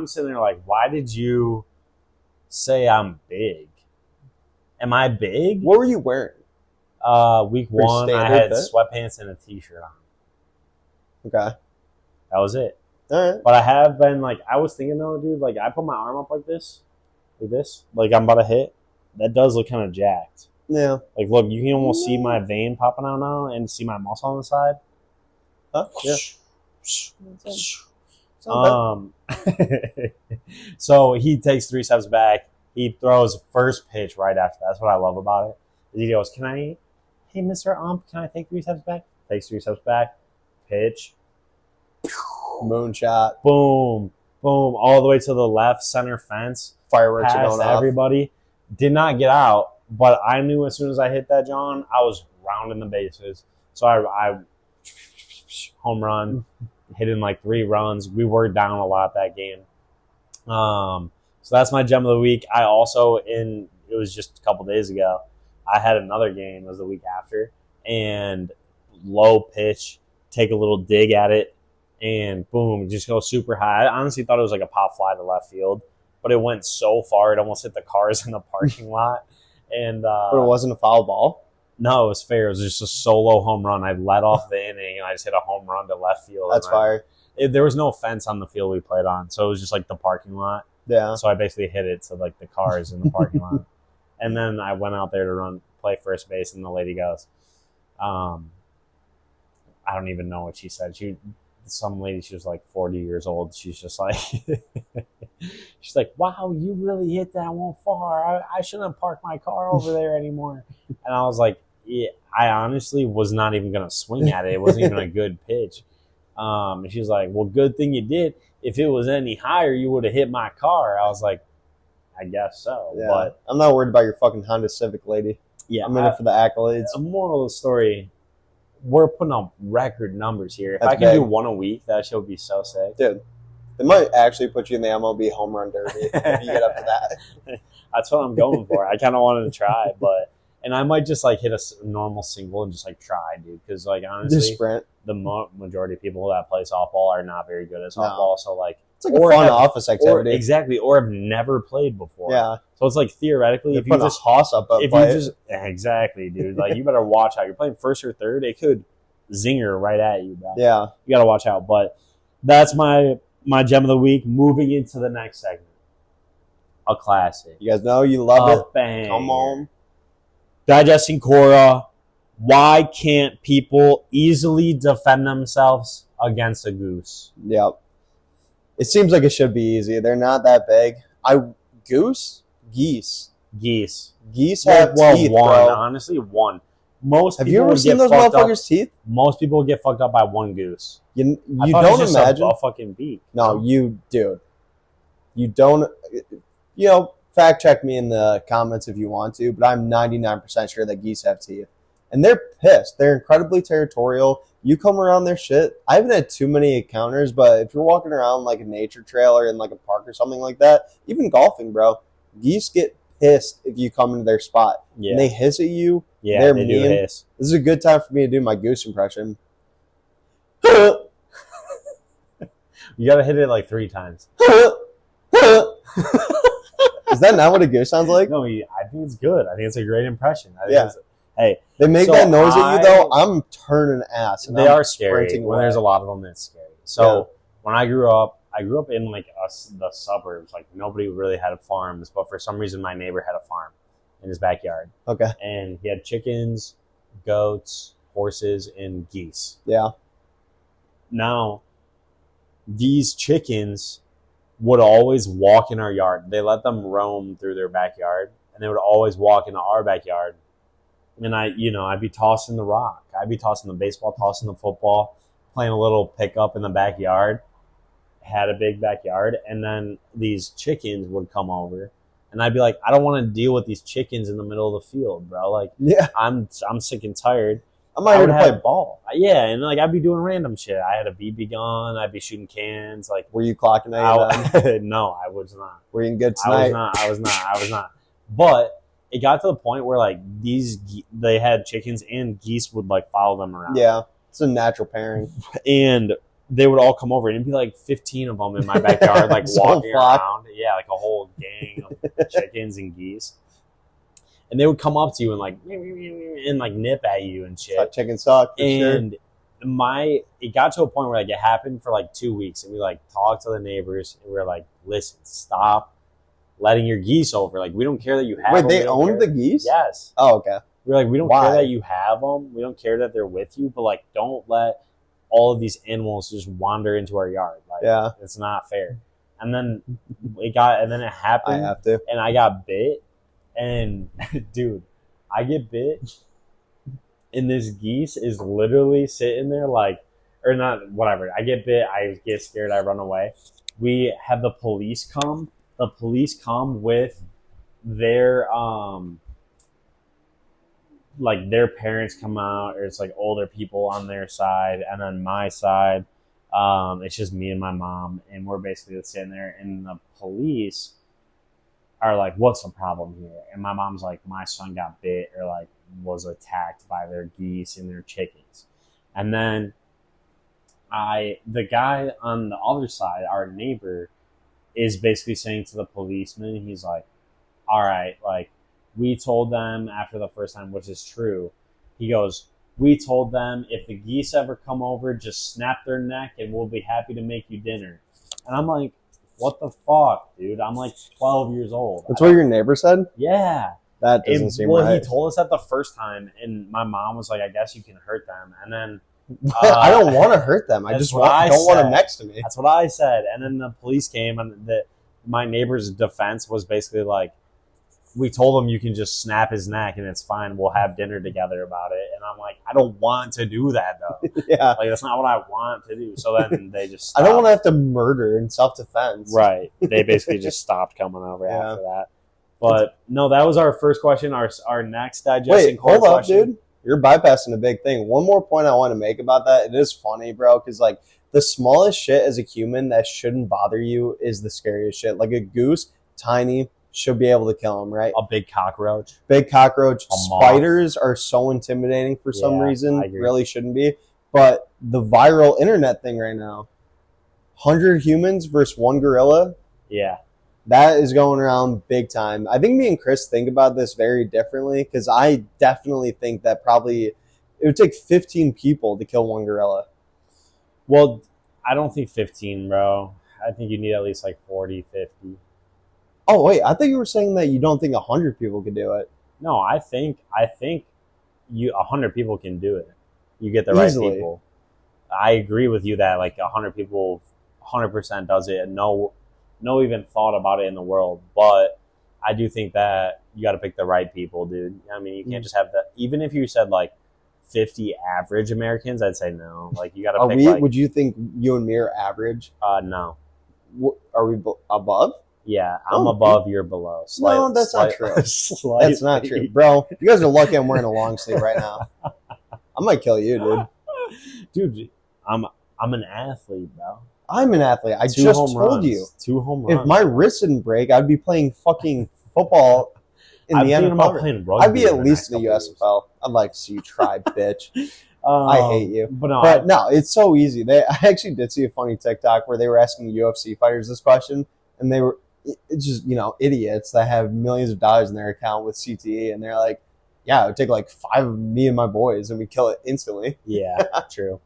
[SPEAKER 1] sitting there like, why did you say I'm big? Am I big?
[SPEAKER 2] What were you wearing?
[SPEAKER 1] Week 1, I had sweatpants and a t-shirt on.
[SPEAKER 2] Okay.
[SPEAKER 1] That was it.
[SPEAKER 2] All right.
[SPEAKER 1] But I have been like, I was thinking though, dude, like I put my arm up like this, Like this. Like I'm about to hit. That does look kind of jacked.
[SPEAKER 2] Yeah.
[SPEAKER 1] Like, look, you can almost see my vein popping out now and see my muscle on the side.
[SPEAKER 2] Huh? Yeah.
[SPEAKER 1] So he takes 3 steps back. He throws first pitch right after. That's what I love about it. He goes, hey, Mr. Ump, can I take 3 steps back? Takes 3 steps back. Pitch.
[SPEAKER 2] Moonshot.
[SPEAKER 1] Boom. Boom. All the way to the left center fence.
[SPEAKER 2] Fireworks are going off.
[SPEAKER 1] Everybody. Did not get out, but I knew as soon as I hit that, John, I was rounding the bases. So I home run, hitting like 3 runs. We were down a lot that game. So that's my gem of the week. I also, it was just a couple days ago, I had another game. It was the week after. And low pitch, take a little dig at it, and boom, just go super high. I honestly thought it was like a pop fly to left field, but it went so far it almost hit the cars in the parking lot. And
[SPEAKER 2] but it wasn't a foul ball?
[SPEAKER 1] No, it was fair. It was just a solo home run. I led off the inning, and I just hit a home run to left field.
[SPEAKER 2] That's fire.
[SPEAKER 1] There was no fence on the field we played on, so it was just like the parking lot.
[SPEAKER 2] Yeah.
[SPEAKER 1] So I basically hit it to like the cars in the parking lot. And then I went out there to play first base, and the lady goes, I don't even know what she said. Some lady, she was like 40 years old. She's just like, she's like, wow, you really hit that one far. I shouldn't have parked my car over there anymore. And I was like, yeah, I honestly was not even going to swing at it. It wasn't even a good pitch. And she's like, well, good thing you did. If it was any higher, you would have hit my car. I was like, I guess so.
[SPEAKER 2] Yeah.
[SPEAKER 1] But
[SPEAKER 2] I'm not worried about your fucking Honda Civic, lady.
[SPEAKER 1] Yeah,
[SPEAKER 2] I'm in it for the accolades.
[SPEAKER 1] A moral of the story, we're putting up record numbers here. If
[SPEAKER 2] That's
[SPEAKER 1] I could do
[SPEAKER 2] big.
[SPEAKER 1] 1 a week, that shit would be so sick.
[SPEAKER 2] Dude, they might actually put you in the MLB home run derby if you get up to that.
[SPEAKER 1] That's what I'm going for. I kind of wanted to try, and I might just like hit a normal single and just like try, dude. Because like honestly,
[SPEAKER 2] Just sprint.
[SPEAKER 1] The majority of people that play softball are not very good at softball. So like,
[SPEAKER 2] it's like a fun office activity.
[SPEAKER 1] Or have never played before.
[SPEAKER 2] Yeah.
[SPEAKER 1] So it's like theoretically,
[SPEAKER 2] They
[SPEAKER 1] if you
[SPEAKER 2] put
[SPEAKER 1] just
[SPEAKER 2] a hoss up,
[SPEAKER 1] exactly, dude. Like you better watch out. You're playing first or third, it could zinger right at you, bro.
[SPEAKER 2] Yeah.
[SPEAKER 1] You gotta watch out. But that's my gem of the week. Moving into the next segment, a classic.
[SPEAKER 2] You guys know you love it.
[SPEAKER 1] Bang.
[SPEAKER 2] Come on.
[SPEAKER 1] Digesting Cora. Why can't people easily defend themselves against a goose?
[SPEAKER 2] Yep. It seems like it should be easy. They're not that big. Geese.
[SPEAKER 1] Geese
[SPEAKER 2] Have teeth,
[SPEAKER 1] one.
[SPEAKER 2] bro.
[SPEAKER 1] Honestly, one. Most
[SPEAKER 2] Have
[SPEAKER 1] people
[SPEAKER 2] you ever
[SPEAKER 1] would
[SPEAKER 2] seen
[SPEAKER 1] get
[SPEAKER 2] those
[SPEAKER 1] fucked
[SPEAKER 2] motherfuckers' teeth?
[SPEAKER 1] Most people get fucked up by one goose.
[SPEAKER 2] You
[SPEAKER 1] I thought it was
[SPEAKER 2] don't
[SPEAKER 1] just
[SPEAKER 2] imagine
[SPEAKER 1] a fucking beak.
[SPEAKER 2] No, you do. You don't. Fact check me in the comments if you want to, but I'm 99% sure that geese have teeth. And they're pissed. They're incredibly territorial. You come around their shit. I haven't had too many encounters, but if you're walking around like a nature trail or in like a park or something like that, even golfing, bro, geese get pissed if you come into their spot.
[SPEAKER 1] Yeah.
[SPEAKER 2] And they hiss at you.
[SPEAKER 1] Yeah,
[SPEAKER 2] they're
[SPEAKER 1] they
[SPEAKER 2] mean.
[SPEAKER 1] do hiss.
[SPEAKER 2] This is a good time for me to do my goose impression.
[SPEAKER 1] You gotta hit it like 3 times.
[SPEAKER 2] Is that not what a goose sounds like?
[SPEAKER 1] No, I think it's good. I think it's a great impression. Hey,
[SPEAKER 2] they make
[SPEAKER 1] so
[SPEAKER 2] that noise at you though. I'm turning ass. And
[SPEAKER 1] they
[SPEAKER 2] I'm
[SPEAKER 1] are scary. When there's a lot of them, it's scary. So when I grew up in like the suburbs. Like nobody really had farms, but for some reason my neighbor had a farm in his backyard.
[SPEAKER 2] Okay.
[SPEAKER 1] And he had chickens, goats, horses, and geese.
[SPEAKER 2] Yeah.
[SPEAKER 1] Now, these chickens would always walk in our yard. They let them roam through their backyard, and they would always walk into our backyard. And I'd be tossing the rock. I'd be tossing the baseball, tossing the football, playing a little pickup in the backyard. Had a big backyard, and then these chickens would come over, and I'd be like, I don't want to deal with these chickens in the middle of the field, bro. Like,
[SPEAKER 2] yeah,
[SPEAKER 1] I'm sick and tired.
[SPEAKER 2] I'm out here to play ball.
[SPEAKER 1] Yeah, and like I'd be doing random shit. I had a BB gun. I'd be shooting cans. Like,
[SPEAKER 2] were you clocking it?
[SPEAKER 1] No, I was not.
[SPEAKER 2] Were you in good tonight?
[SPEAKER 1] I was not. But it got to the point where like they had chickens and geese would like follow them around.
[SPEAKER 2] Yeah, it's a natural pairing.
[SPEAKER 1] And they would all come over, and it'd be like 15 of them in my backyard, like walking around. Yeah, like a whole gang of chickens and geese. And they would come up to you and like nip at you and shit.
[SPEAKER 2] That chicken suck.
[SPEAKER 1] And it got to a point where like it happened for like 2 weeks, and we like talked to the neighbors, and we were like, listen, stop letting your geese over. Like, we don't care that you have
[SPEAKER 2] Wait,
[SPEAKER 1] them.
[SPEAKER 2] they owned the geese?
[SPEAKER 1] Yes.
[SPEAKER 2] Oh, okay.
[SPEAKER 1] We're like, we don't
[SPEAKER 2] Why?
[SPEAKER 1] care that you have them. We don't care that they're with you, but like, don't let all of these animals just wander into our yard. Like,
[SPEAKER 2] yeah,
[SPEAKER 1] it's not fair. And then it happened.
[SPEAKER 2] I have to.
[SPEAKER 1] And I got bit. And dude, I get bit. And this geese is literally sitting there like, or not, whatever. I get bit. I get scared. I run away. We have the police come. The police come with their like their parents come out, or it's like older people on their side, and then my side, it's just me and my mom, and we're basically sitting there, and the police are like, "What's the problem here?" And my mom's like, "My son got bit, or like was attacked by their geese and their chickens," and then the guy on the other side, our neighbor, is basically saying to the policeman, he's like, "All right, like, we told them after the first time," which is true. He goes, "We told them if the geese ever come over, just snap their neck and we'll be happy to make you dinner." And I'm like, what the fuck, dude? I'm like 12 years old.
[SPEAKER 2] That's what your neighbor said?
[SPEAKER 1] Yeah.
[SPEAKER 2] That doesn't seem right.
[SPEAKER 1] Well, he told us that the first time, and my mom was like, "I guess you can hurt them." And then
[SPEAKER 2] I don't want to hurt them. I just don't want them next to me.
[SPEAKER 1] That's what I said. And then the police came, and my neighbor's defense was basically like, "We told him you can just snap his neck and it's fine. We'll have dinner together about it." And I'm like, I don't want to do that though.
[SPEAKER 2] Yeah.
[SPEAKER 1] Like, that's not what I want to do. So then they just stopped.
[SPEAKER 2] I don't want to have to murder in self-defense.
[SPEAKER 1] Right. They basically just stopped coming over after that. But no, that was our first question. Our next digesting core question.
[SPEAKER 2] Hold up, dude. You're bypassing a big thing. One more point I want to make about that. It is funny, bro, because like the smallest shit as a human that shouldn't bother you is the scariest shit. Like a goose, tiny, should be able to kill him, right?
[SPEAKER 1] A big cockroach.
[SPEAKER 2] Big cockroach.
[SPEAKER 1] A moth.
[SPEAKER 2] Spiders are so intimidating for some reason.
[SPEAKER 1] I agree.
[SPEAKER 2] Really shouldn't be. But the viral internet thing right now, 100 humans versus one gorilla.
[SPEAKER 1] Yeah.
[SPEAKER 2] That is going around big time. I think me and Chris think about this very differently because I definitely think that probably it would take 15 people to kill one gorilla.
[SPEAKER 1] Well, I don't think 15, bro. I think you need at least like 40, 50.
[SPEAKER 2] Oh, wait. I thought you were saying that you don't think 100 people could do it.
[SPEAKER 1] No, I think 100 people can do it. You get the right people. I agree with you that like 100 people 100% does it, and no even thought about it in the world. But I do think that you got to pick the right people, dude. I mean, you can't just have that. Even if you said like 50 average Americans, I'd say no. Like, you got to pick.
[SPEAKER 2] Would you think you and me are average?
[SPEAKER 1] No.
[SPEAKER 2] Are we above?
[SPEAKER 1] Yeah, I'm above, you're below.
[SPEAKER 2] No, that's not true. That's not true. Bro, you guys are lucky I'm wearing a long sleeve right now. I might kill you, dude.
[SPEAKER 1] Dude, I'm an athlete, bro.
[SPEAKER 2] I'm an athlete. I just told you.
[SPEAKER 1] 2 home runs.
[SPEAKER 2] If my wrist didn't break, I'd be playing fucking football in the NFL. I'd be at least in the USFL. I'd like to see you try, bitch. I hate you. But no, it's so easy. I actually did see a funny TikTok where they were asking UFC fighters this question, and they were it's just, idiots that have millions of dollars in their account with CTE, and they're like, yeah, it would take like 5 of me and my boys, and we kill it instantly.
[SPEAKER 1] Yeah, true.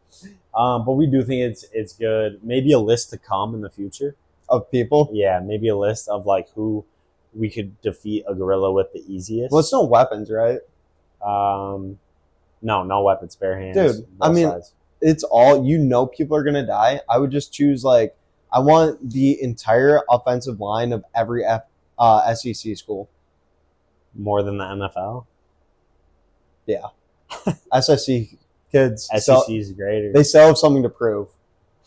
[SPEAKER 1] But we do think it's good. Maybe a list to come in the future.
[SPEAKER 2] Of people?
[SPEAKER 1] Yeah, maybe a list of like who we could defeat a gorilla with the easiest.
[SPEAKER 2] Well, it's no weapons, right?
[SPEAKER 1] No weapons, bare hands.
[SPEAKER 2] Dude, I mean, sides. It's all, people are going to die. I would just choose like, I want the entire offensive line of every SEC school.
[SPEAKER 1] More than the NFL?
[SPEAKER 2] Yeah. SEC kids.
[SPEAKER 1] SEC is greater.
[SPEAKER 2] They still have something to prove.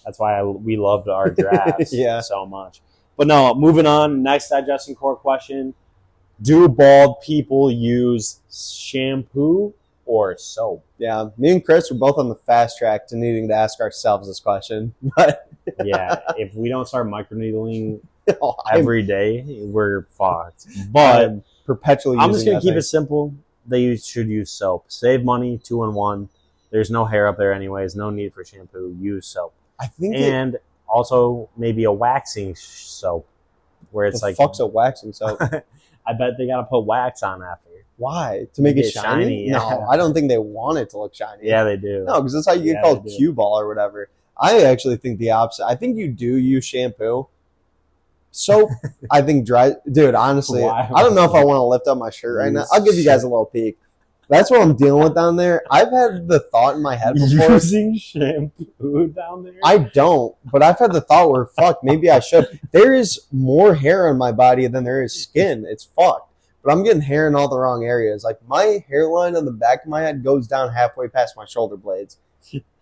[SPEAKER 1] That's why we loved our drafts
[SPEAKER 2] yeah.
[SPEAKER 1] so much. But no, moving on. Next digestion core question. Do bald people use shampoo or soap?
[SPEAKER 2] Yeah, me and Chris were both on the fast track to needing to ask ourselves this question. But
[SPEAKER 1] yeah, if we don't start microneedling every day, we're fucked. But
[SPEAKER 2] perpetually
[SPEAKER 1] I'm just going to keep it simple. They should use soap. Save money, 2-in-1. There's no hair up there anyways. No need for shampoo. Use soap.
[SPEAKER 2] I think
[SPEAKER 1] and also maybe a waxing soap where it's like...
[SPEAKER 2] fuck's a waxing soap?
[SPEAKER 1] I bet they got to put wax on after.
[SPEAKER 2] Why? To make it shiny?
[SPEAKER 1] Yeah.
[SPEAKER 2] No, I don't think they want it to look shiny.
[SPEAKER 1] Yeah, they do.
[SPEAKER 2] No, because that's how you get called cue ball or whatever. I actually think the opposite. I think you do use shampoo Soap, I think dry. Dude, honestly,
[SPEAKER 1] Why?
[SPEAKER 2] I don't know if I want to lift up my shirt right now. I'll give you guys a little peek. That's what I'm dealing with down there. I've had the thought in my head before.
[SPEAKER 1] Using shampoo down there?
[SPEAKER 2] I don't, but I've had the thought where, fuck, maybe I should. There is more hair on my body than there is skin. It's fucked. But I'm getting hair in all the wrong areas. Like, my hairline on the back of my head goes down halfway past my shoulder blades.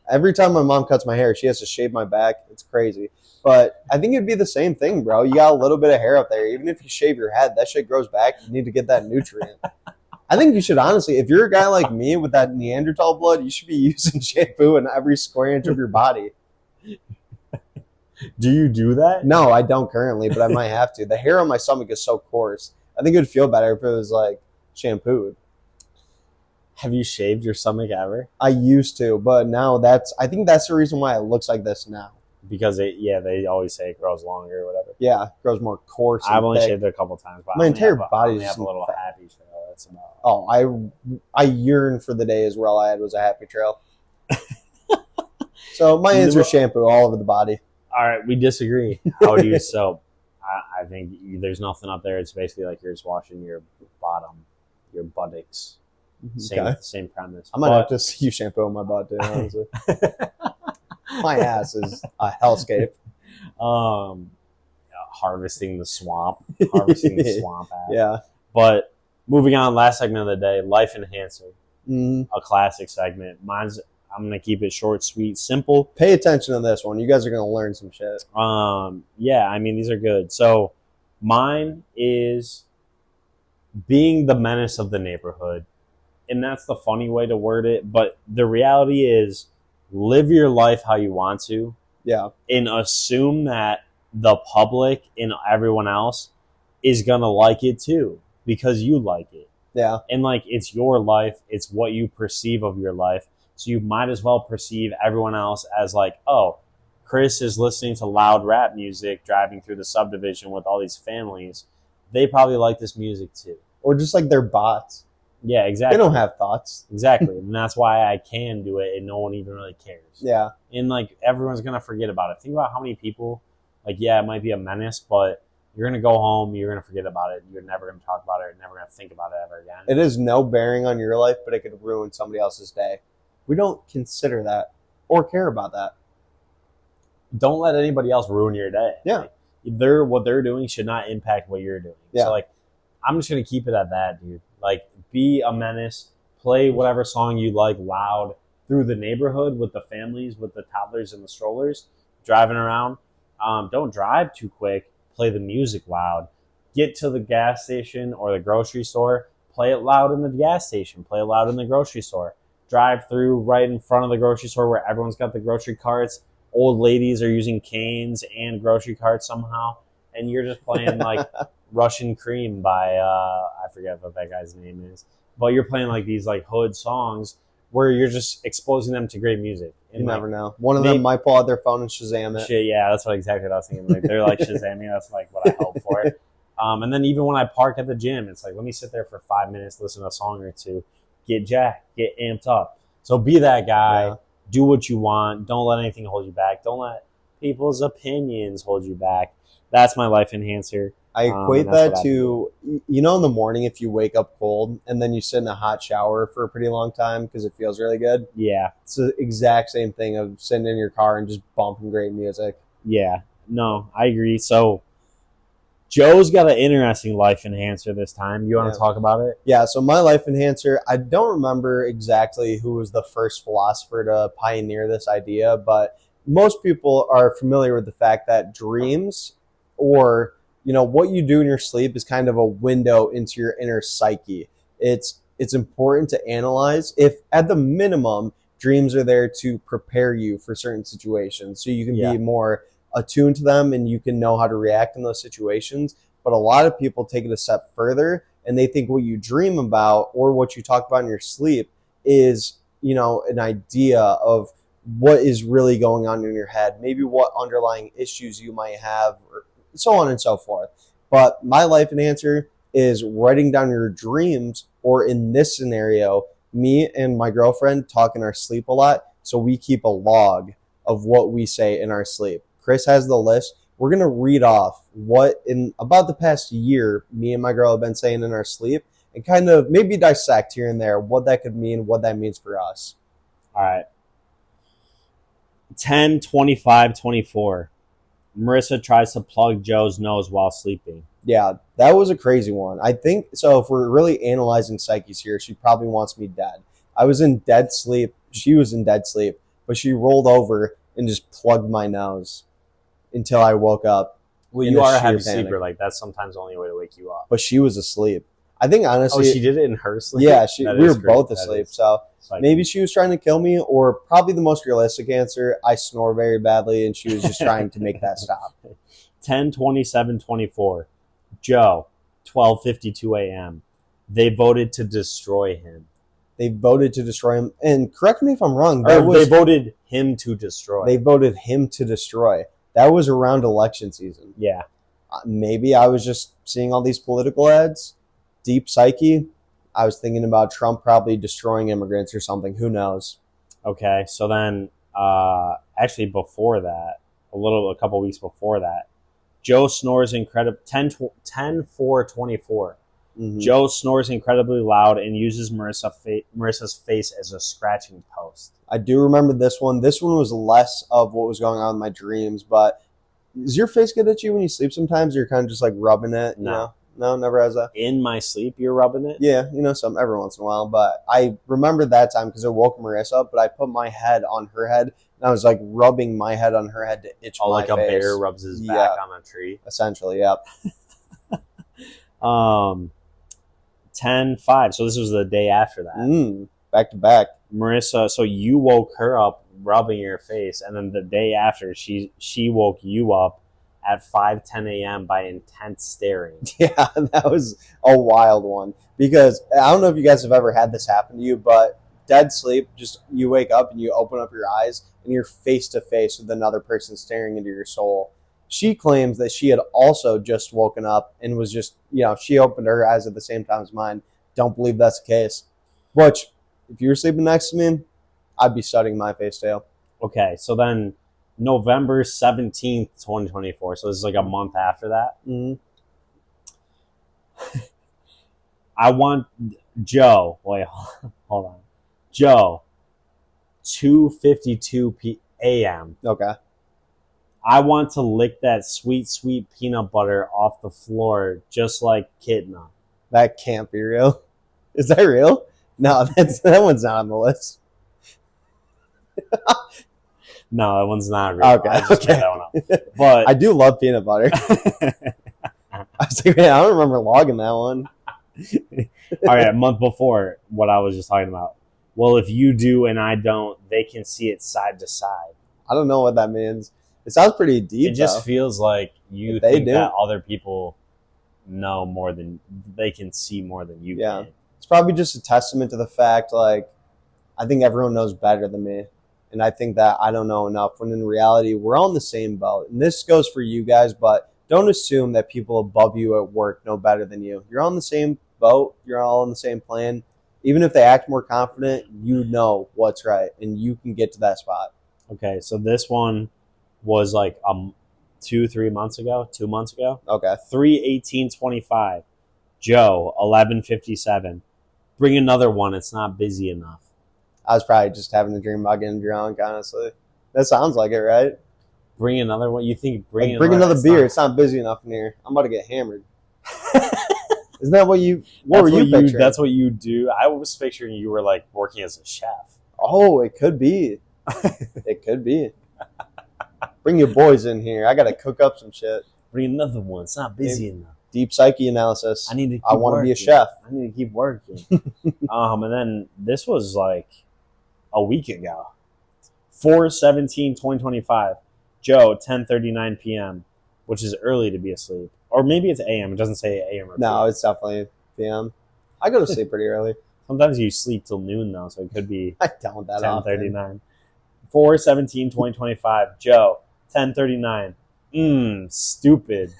[SPEAKER 2] Every time my mom cuts my hair, she has to shave my back. It's crazy. But I think it'd be the same thing, bro. You got a little bit of hair up there. Even if you shave your head, that shit grows back. You need to get that nutrient. I think you should, honestly, if you're a guy like me with that Neanderthal blood, you should be using shampoo in every square inch of your body.
[SPEAKER 1] Do you do that?
[SPEAKER 2] No, I don't currently, but I might have to. The hair on my stomach is so coarse. I think it would feel better if it was, like, shampooed.
[SPEAKER 1] Have you shaved your stomach ever?
[SPEAKER 2] I used to, but now I think that's the reason why it looks like this now.
[SPEAKER 1] Because they always say it grows longer or whatever.
[SPEAKER 2] Yeah, it grows more coarse.
[SPEAKER 1] I've only shaved it a couple times, but
[SPEAKER 2] my entire body
[SPEAKER 1] have a little happy trail. That's about.
[SPEAKER 2] Oh, I yearn for the days where all I had was a happy trail. So my answer is shampoo all over the body.
[SPEAKER 1] All right, we disagree. I would use soap. I think there's nothing up there. It's basically like you're just washing your bottom, your buttocks. Same premise.
[SPEAKER 2] I might have to see you shampoo on my butt, too, honestly. My ass is a hellscape.
[SPEAKER 1] Harvesting the swamp. Harvesting the swamp ass.
[SPEAKER 2] Yeah.
[SPEAKER 1] But moving on, last segment of the day, Life Enhancer.
[SPEAKER 2] Mm-hmm.
[SPEAKER 1] A classic segment. I'm going to keep it short, sweet, simple.
[SPEAKER 2] Pay attention to this one. You guys are going to learn some shit.
[SPEAKER 1] Yeah, I mean, these are good. So mine is being the menace of the neighborhood. And that's the funny way to word it. But the reality is live your life how you want to.
[SPEAKER 2] Yeah.
[SPEAKER 1] And assume that the public and everyone else is going to like it too. Because you like it.
[SPEAKER 2] Yeah.
[SPEAKER 1] And like, it's your life. It's what you perceive of your life. So you might as well perceive everyone else as like, oh, Chris is listening to loud rap music driving through the subdivision with all these families. They probably like this music too.
[SPEAKER 2] Or just like they're bots.
[SPEAKER 1] Yeah, exactly.
[SPEAKER 2] They don't have thoughts.
[SPEAKER 1] Exactly. And that's why I can do it and no one even really cares.
[SPEAKER 2] Yeah.
[SPEAKER 1] And like everyone's going to forget about it. Think about how many people, like, yeah, it might be a menace, but you're going to go home, you're going to forget about it. You're never going to talk about it. You're never going to think about it ever again.
[SPEAKER 2] It has no bearing on your life, but it could ruin somebody else's day. We don't consider that or care about that.
[SPEAKER 1] Don't let anybody else ruin your day.
[SPEAKER 2] Yeah.
[SPEAKER 1] Like, what they're doing should not impact what you're doing.
[SPEAKER 2] Yeah.
[SPEAKER 1] So, like, I'm just going to keep it at that, dude. Like, be a menace. Play whatever song you like loud through the neighborhood with the families, with the toddlers and the strollers driving around. Don't drive too quick. Play the music loud. Get to the gas station or the grocery store. Play it loud in the gas station. Play it loud in the grocery store. Drive through right in front of the grocery store where everyone's got the grocery carts. Old ladies are using canes and grocery carts somehow. And you're just playing like Russian Cream by, I forget what that guy's name is. But you're playing like these like hood songs where you're just exposing them to great music. And
[SPEAKER 2] you never know. One of them might pull out their phone and Shazam it.
[SPEAKER 1] Shit, yeah, that's exactly what I was thinking. Like they're like Shazamming. That's like what I hope for. And then even when I park at the gym, it's like, let me sit there for 5 minutes, listen to a song or two, get jacked, get amped up. So be that guy. Yeah. Do what you want. Don't let anything hold you back. Don't let people's opinions hold you back. That's my life enhancer.
[SPEAKER 2] I equate that to, you know, in the morning if you wake up cold and then you sit in a hot shower for a pretty long time because it feels really good.
[SPEAKER 1] Yeah.
[SPEAKER 2] It's the exact same thing of sitting in your car and just bumping great music.
[SPEAKER 1] Yeah. No, I agree. So Joe's got an interesting life enhancer this time. You want to talk about it?
[SPEAKER 2] Yeah, so my life enhancer, I don't remember exactly who was the first philosopher to pioneer this idea, but most people are familiar with the fact that dreams or, you know, what you do in your sleep is kind of a window into your inner psyche. It's important to analyze if, at the minimum, dreams are there to prepare you for certain situations so you can be more attuned to them and you can know how to react in those situations. But a lot of people take it a step further and they think what you dream about or what you talk about in your sleep is, you know, an idea of what is really going on in your head, maybe what underlying issues you might have, or so on and so forth. But my life enhancer is writing down your dreams, or in this scenario, me and my girlfriend talk in our sleep a lot, so we keep a log of what we say in our sleep. Chris has the list. we're going to read off what in about the past year me and my girl have been saying in our sleep and kind of maybe dissect here and there what that could mean, what that means for us.
[SPEAKER 1] All right. 10/25/24. Marissa tries to plug Joe's nose while sleeping.
[SPEAKER 2] Yeah, that was a crazy one. I think, so if we're really analyzing psyches here, she probably wants me dead. I was in dead sleep. She was in dead sleep. But she rolled over and just plugged my nose until I woke up.
[SPEAKER 1] Well, you are a heavy sleeper. Like, that's sometimes the only way to wake you up.
[SPEAKER 2] But she was asleep. I think, honestly...
[SPEAKER 1] Oh, she did it in her sleep?
[SPEAKER 2] Yeah, we were both asleep. So
[SPEAKER 1] like,
[SPEAKER 2] maybe she was trying to kill me, or probably the most realistic answer, I snore very badly, and she was just trying to make that stop.
[SPEAKER 1] 10/27/24. Joe, 12:52 a.m. They voted to destroy him.
[SPEAKER 2] They voted to destroy him. And correct me if I'm wrong.
[SPEAKER 1] They voted him to destroy.
[SPEAKER 2] They voted him to destroy. That was around election season.
[SPEAKER 1] Yeah.
[SPEAKER 2] Maybe I was just seeing all these political ads. Deep psyche. I was thinking about Trump probably destroying immigrants or something. Who knows?
[SPEAKER 1] Okay. So then, actually before that, a couple weeks before that, Joe snores incredible. 10/4/24. Mm-hmm. Joe snores incredibly loud and uses Marissa's face as a scratching post.
[SPEAKER 2] I do remember this one. This one was less of what was going on in my dreams, but does your face get at you when you sleep sometimes? You're kind of just like rubbing it?
[SPEAKER 1] No.
[SPEAKER 2] You know? No, never has that.
[SPEAKER 1] In my sleep, you're rubbing it?
[SPEAKER 2] Yeah, some every once in a while. But I remember that time because it woke Marissa up, but I put my head on her head, and I was like rubbing my head on her head to itch my face.
[SPEAKER 1] Like a bear rubs his back on a tree?
[SPEAKER 2] Essentially, yep.
[SPEAKER 1] 10/5. So this was the day after that.
[SPEAKER 2] Back to back.
[SPEAKER 1] Marissa, so you woke her up rubbing your face, and then the day after, she woke you up at 5:10 a.m. by intense staring.
[SPEAKER 2] Yeah, that was a wild one. Because I don't know if you guys have ever had this happen to you, but dead sleep, just you wake up and you open up your eyes, and you're face to face with another person staring into your soul. She claims that she had also just woken up and was just, she opened her eyes at the same time as mine. Don't believe that's the case. Which, if you were sleeping next to me, I'd be studying my face tail.
[SPEAKER 1] Okay, so then November 17th, 2024. So this is like a month after that.
[SPEAKER 2] Mm-hmm.
[SPEAKER 1] I want Joe. Wait, hold on. Joe, 2:52 a.m.
[SPEAKER 2] Okay.
[SPEAKER 1] I want to lick that sweet, sweet peanut butter off the floor just like Kitna.
[SPEAKER 2] That can't be real. Is that real? No, that one's not on the list.
[SPEAKER 1] No, that one's not real.
[SPEAKER 2] Okay,
[SPEAKER 1] I just made that one up. But
[SPEAKER 2] I do love peanut butter. I was like, man, I don't remember logging that one.
[SPEAKER 1] All right, a month before what I was just talking about. Well, if you do and I don't, they can see it side to side.
[SPEAKER 2] I don't know what that means. It sounds pretty deep.
[SPEAKER 1] It just feels like you think that other people know more than they can see more than you can.
[SPEAKER 2] It's probably just a testament to the fact, like, I think everyone knows better than me. And I think that I don't know enough, when in reality, we're all in the same boat. And this goes for you guys, but don't assume that people above you at work know better than you. You're on the same boat. You're all on the same plane. Even if they act more confident, you know what's right, and you can get to that spot.
[SPEAKER 1] Okay, so this one was like 2 months ago.
[SPEAKER 2] Okay.
[SPEAKER 1] 3/18/25. Joe, 11:57. Bring another one. It's not busy enough.
[SPEAKER 2] I was probably just having a dream about getting drunk, honestly. That sounds like it, right?
[SPEAKER 1] Bring another one? You think bring
[SPEAKER 2] another beer. It's not busy enough in here. I'm about to get hammered. Isn't that what you... What were you picturing?
[SPEAKER 1] That's what you do. I was picturing you were like working as a chef.
[SPEAKER 2] Oh, it could be. It could be. Bring your boys in here. I got to cook up some shit.
[SPEAKER 1] Bring another one. It's not busy enough.
[SPEAKER 2] Deep psyche analysis.
[SPEAKER 1] I
[SPEAKER 2] want to be a chef.
[SPEAKER 1] I need to keep working. And then this was like a week ago. 4/17/2025. Joe, 10:39 p.m., which is early to be asleep. Or maybe it's a.m. It doesn't say a.m. or p.m.
[SPEAKER 2] No, it's definitely p.m. I go to sleep pretty early.
[SPEAKER 1] Sometimes you sleep till noon, though, so it could be
[SPEAKER 2] I don't that
[SPEAKER 1] 10:39. 4/17/2025. Joe, 10:39. Stupid.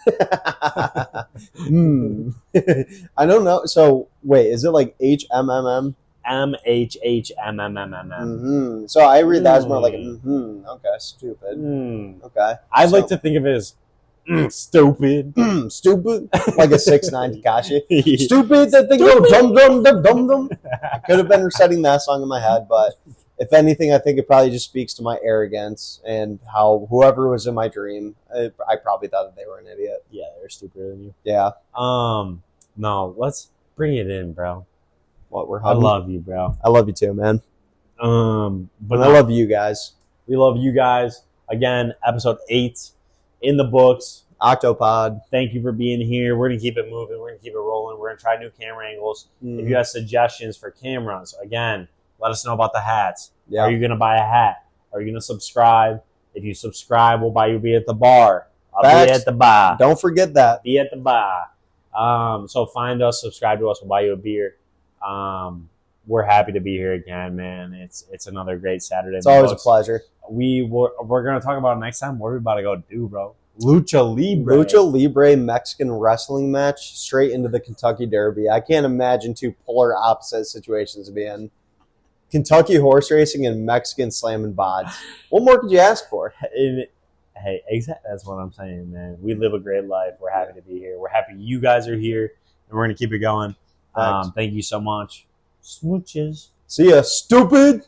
[SPEAKER 2] I don't know. So, wait, is it like HMMM?
[SPEAKER 1] MHHMMMM.
[SPEAKER 2] So I read that as more like okay, stupid. Okay.
[SPEAKER 1] I like to think of it as Stupid.
[SPEAKER 2] Stupid. Like a 6'9" Tekashi. Stupid that they go dum-dum. I could have been reciting that song in my head, but if anything, I think it probably just speaks to my arrogance and how whoever was in my dream, I probably thought that they were an idiot.
[SPEAKER 1] Yeah, they're stupider than you.
[SPEAKER 2] Yeah.
[SPEAKER 1] No, let's bring it in, bro.
[SPEAKER 2] What, we're
[SPEAKER 1] I
[SPEAKER 2] hugging?
[SPEAKER 1] love you, bro.
[SPEAKER 2] I love you too, man.
[SPEAKER 1] But
[SPEAKER 2] I love you guys.
[SPEAKER 1] We love you guys. Again, episode 8 in the books.
[SPEAKER 2] Octopod.
[SPEAKER 1] Thank you for being here. We're going to keep it moving. We're going to keep it rolling. We're going to try new camera angles. If you have suggestions for cameras, again, let us know about the hats.
[SPEAKER 2] Yeah.
[SPEAKER 1] Are you going to buy a hat? Are you going to subscribe? If you subscribe, we'll buy you a beer at the bar. I'll be at the bar.
[SPEAKER 2] Don't forget that.
[SPEAKER 1] Be at the bar. So find us, subscribe to us, we'll buy you a beer. We're happy to be here again, man. It's another great Saturday.
[SPEAKER 2] It's always a pleasure.
[SPEAKER 1] We're going to talk about it next time. What are we about to go do, bro? Lucha Libre.
[SPEAKER 2] Lucha Libre Mexican wrestling match straight into the Kentucky Derby. I can't imagine two polar opposite situations to be in. Kentucky horse racing and Mexican slamming bods. What more could you ask for?
[SPEAKER 1] Hey, exactly. That's what I'm saying, man. We live a great life. We're happy to be here. We're happy you guys are here, and we're going to keep it going. Thank you so much. Smooches.
[SPEAKER 2] See ya, stupid.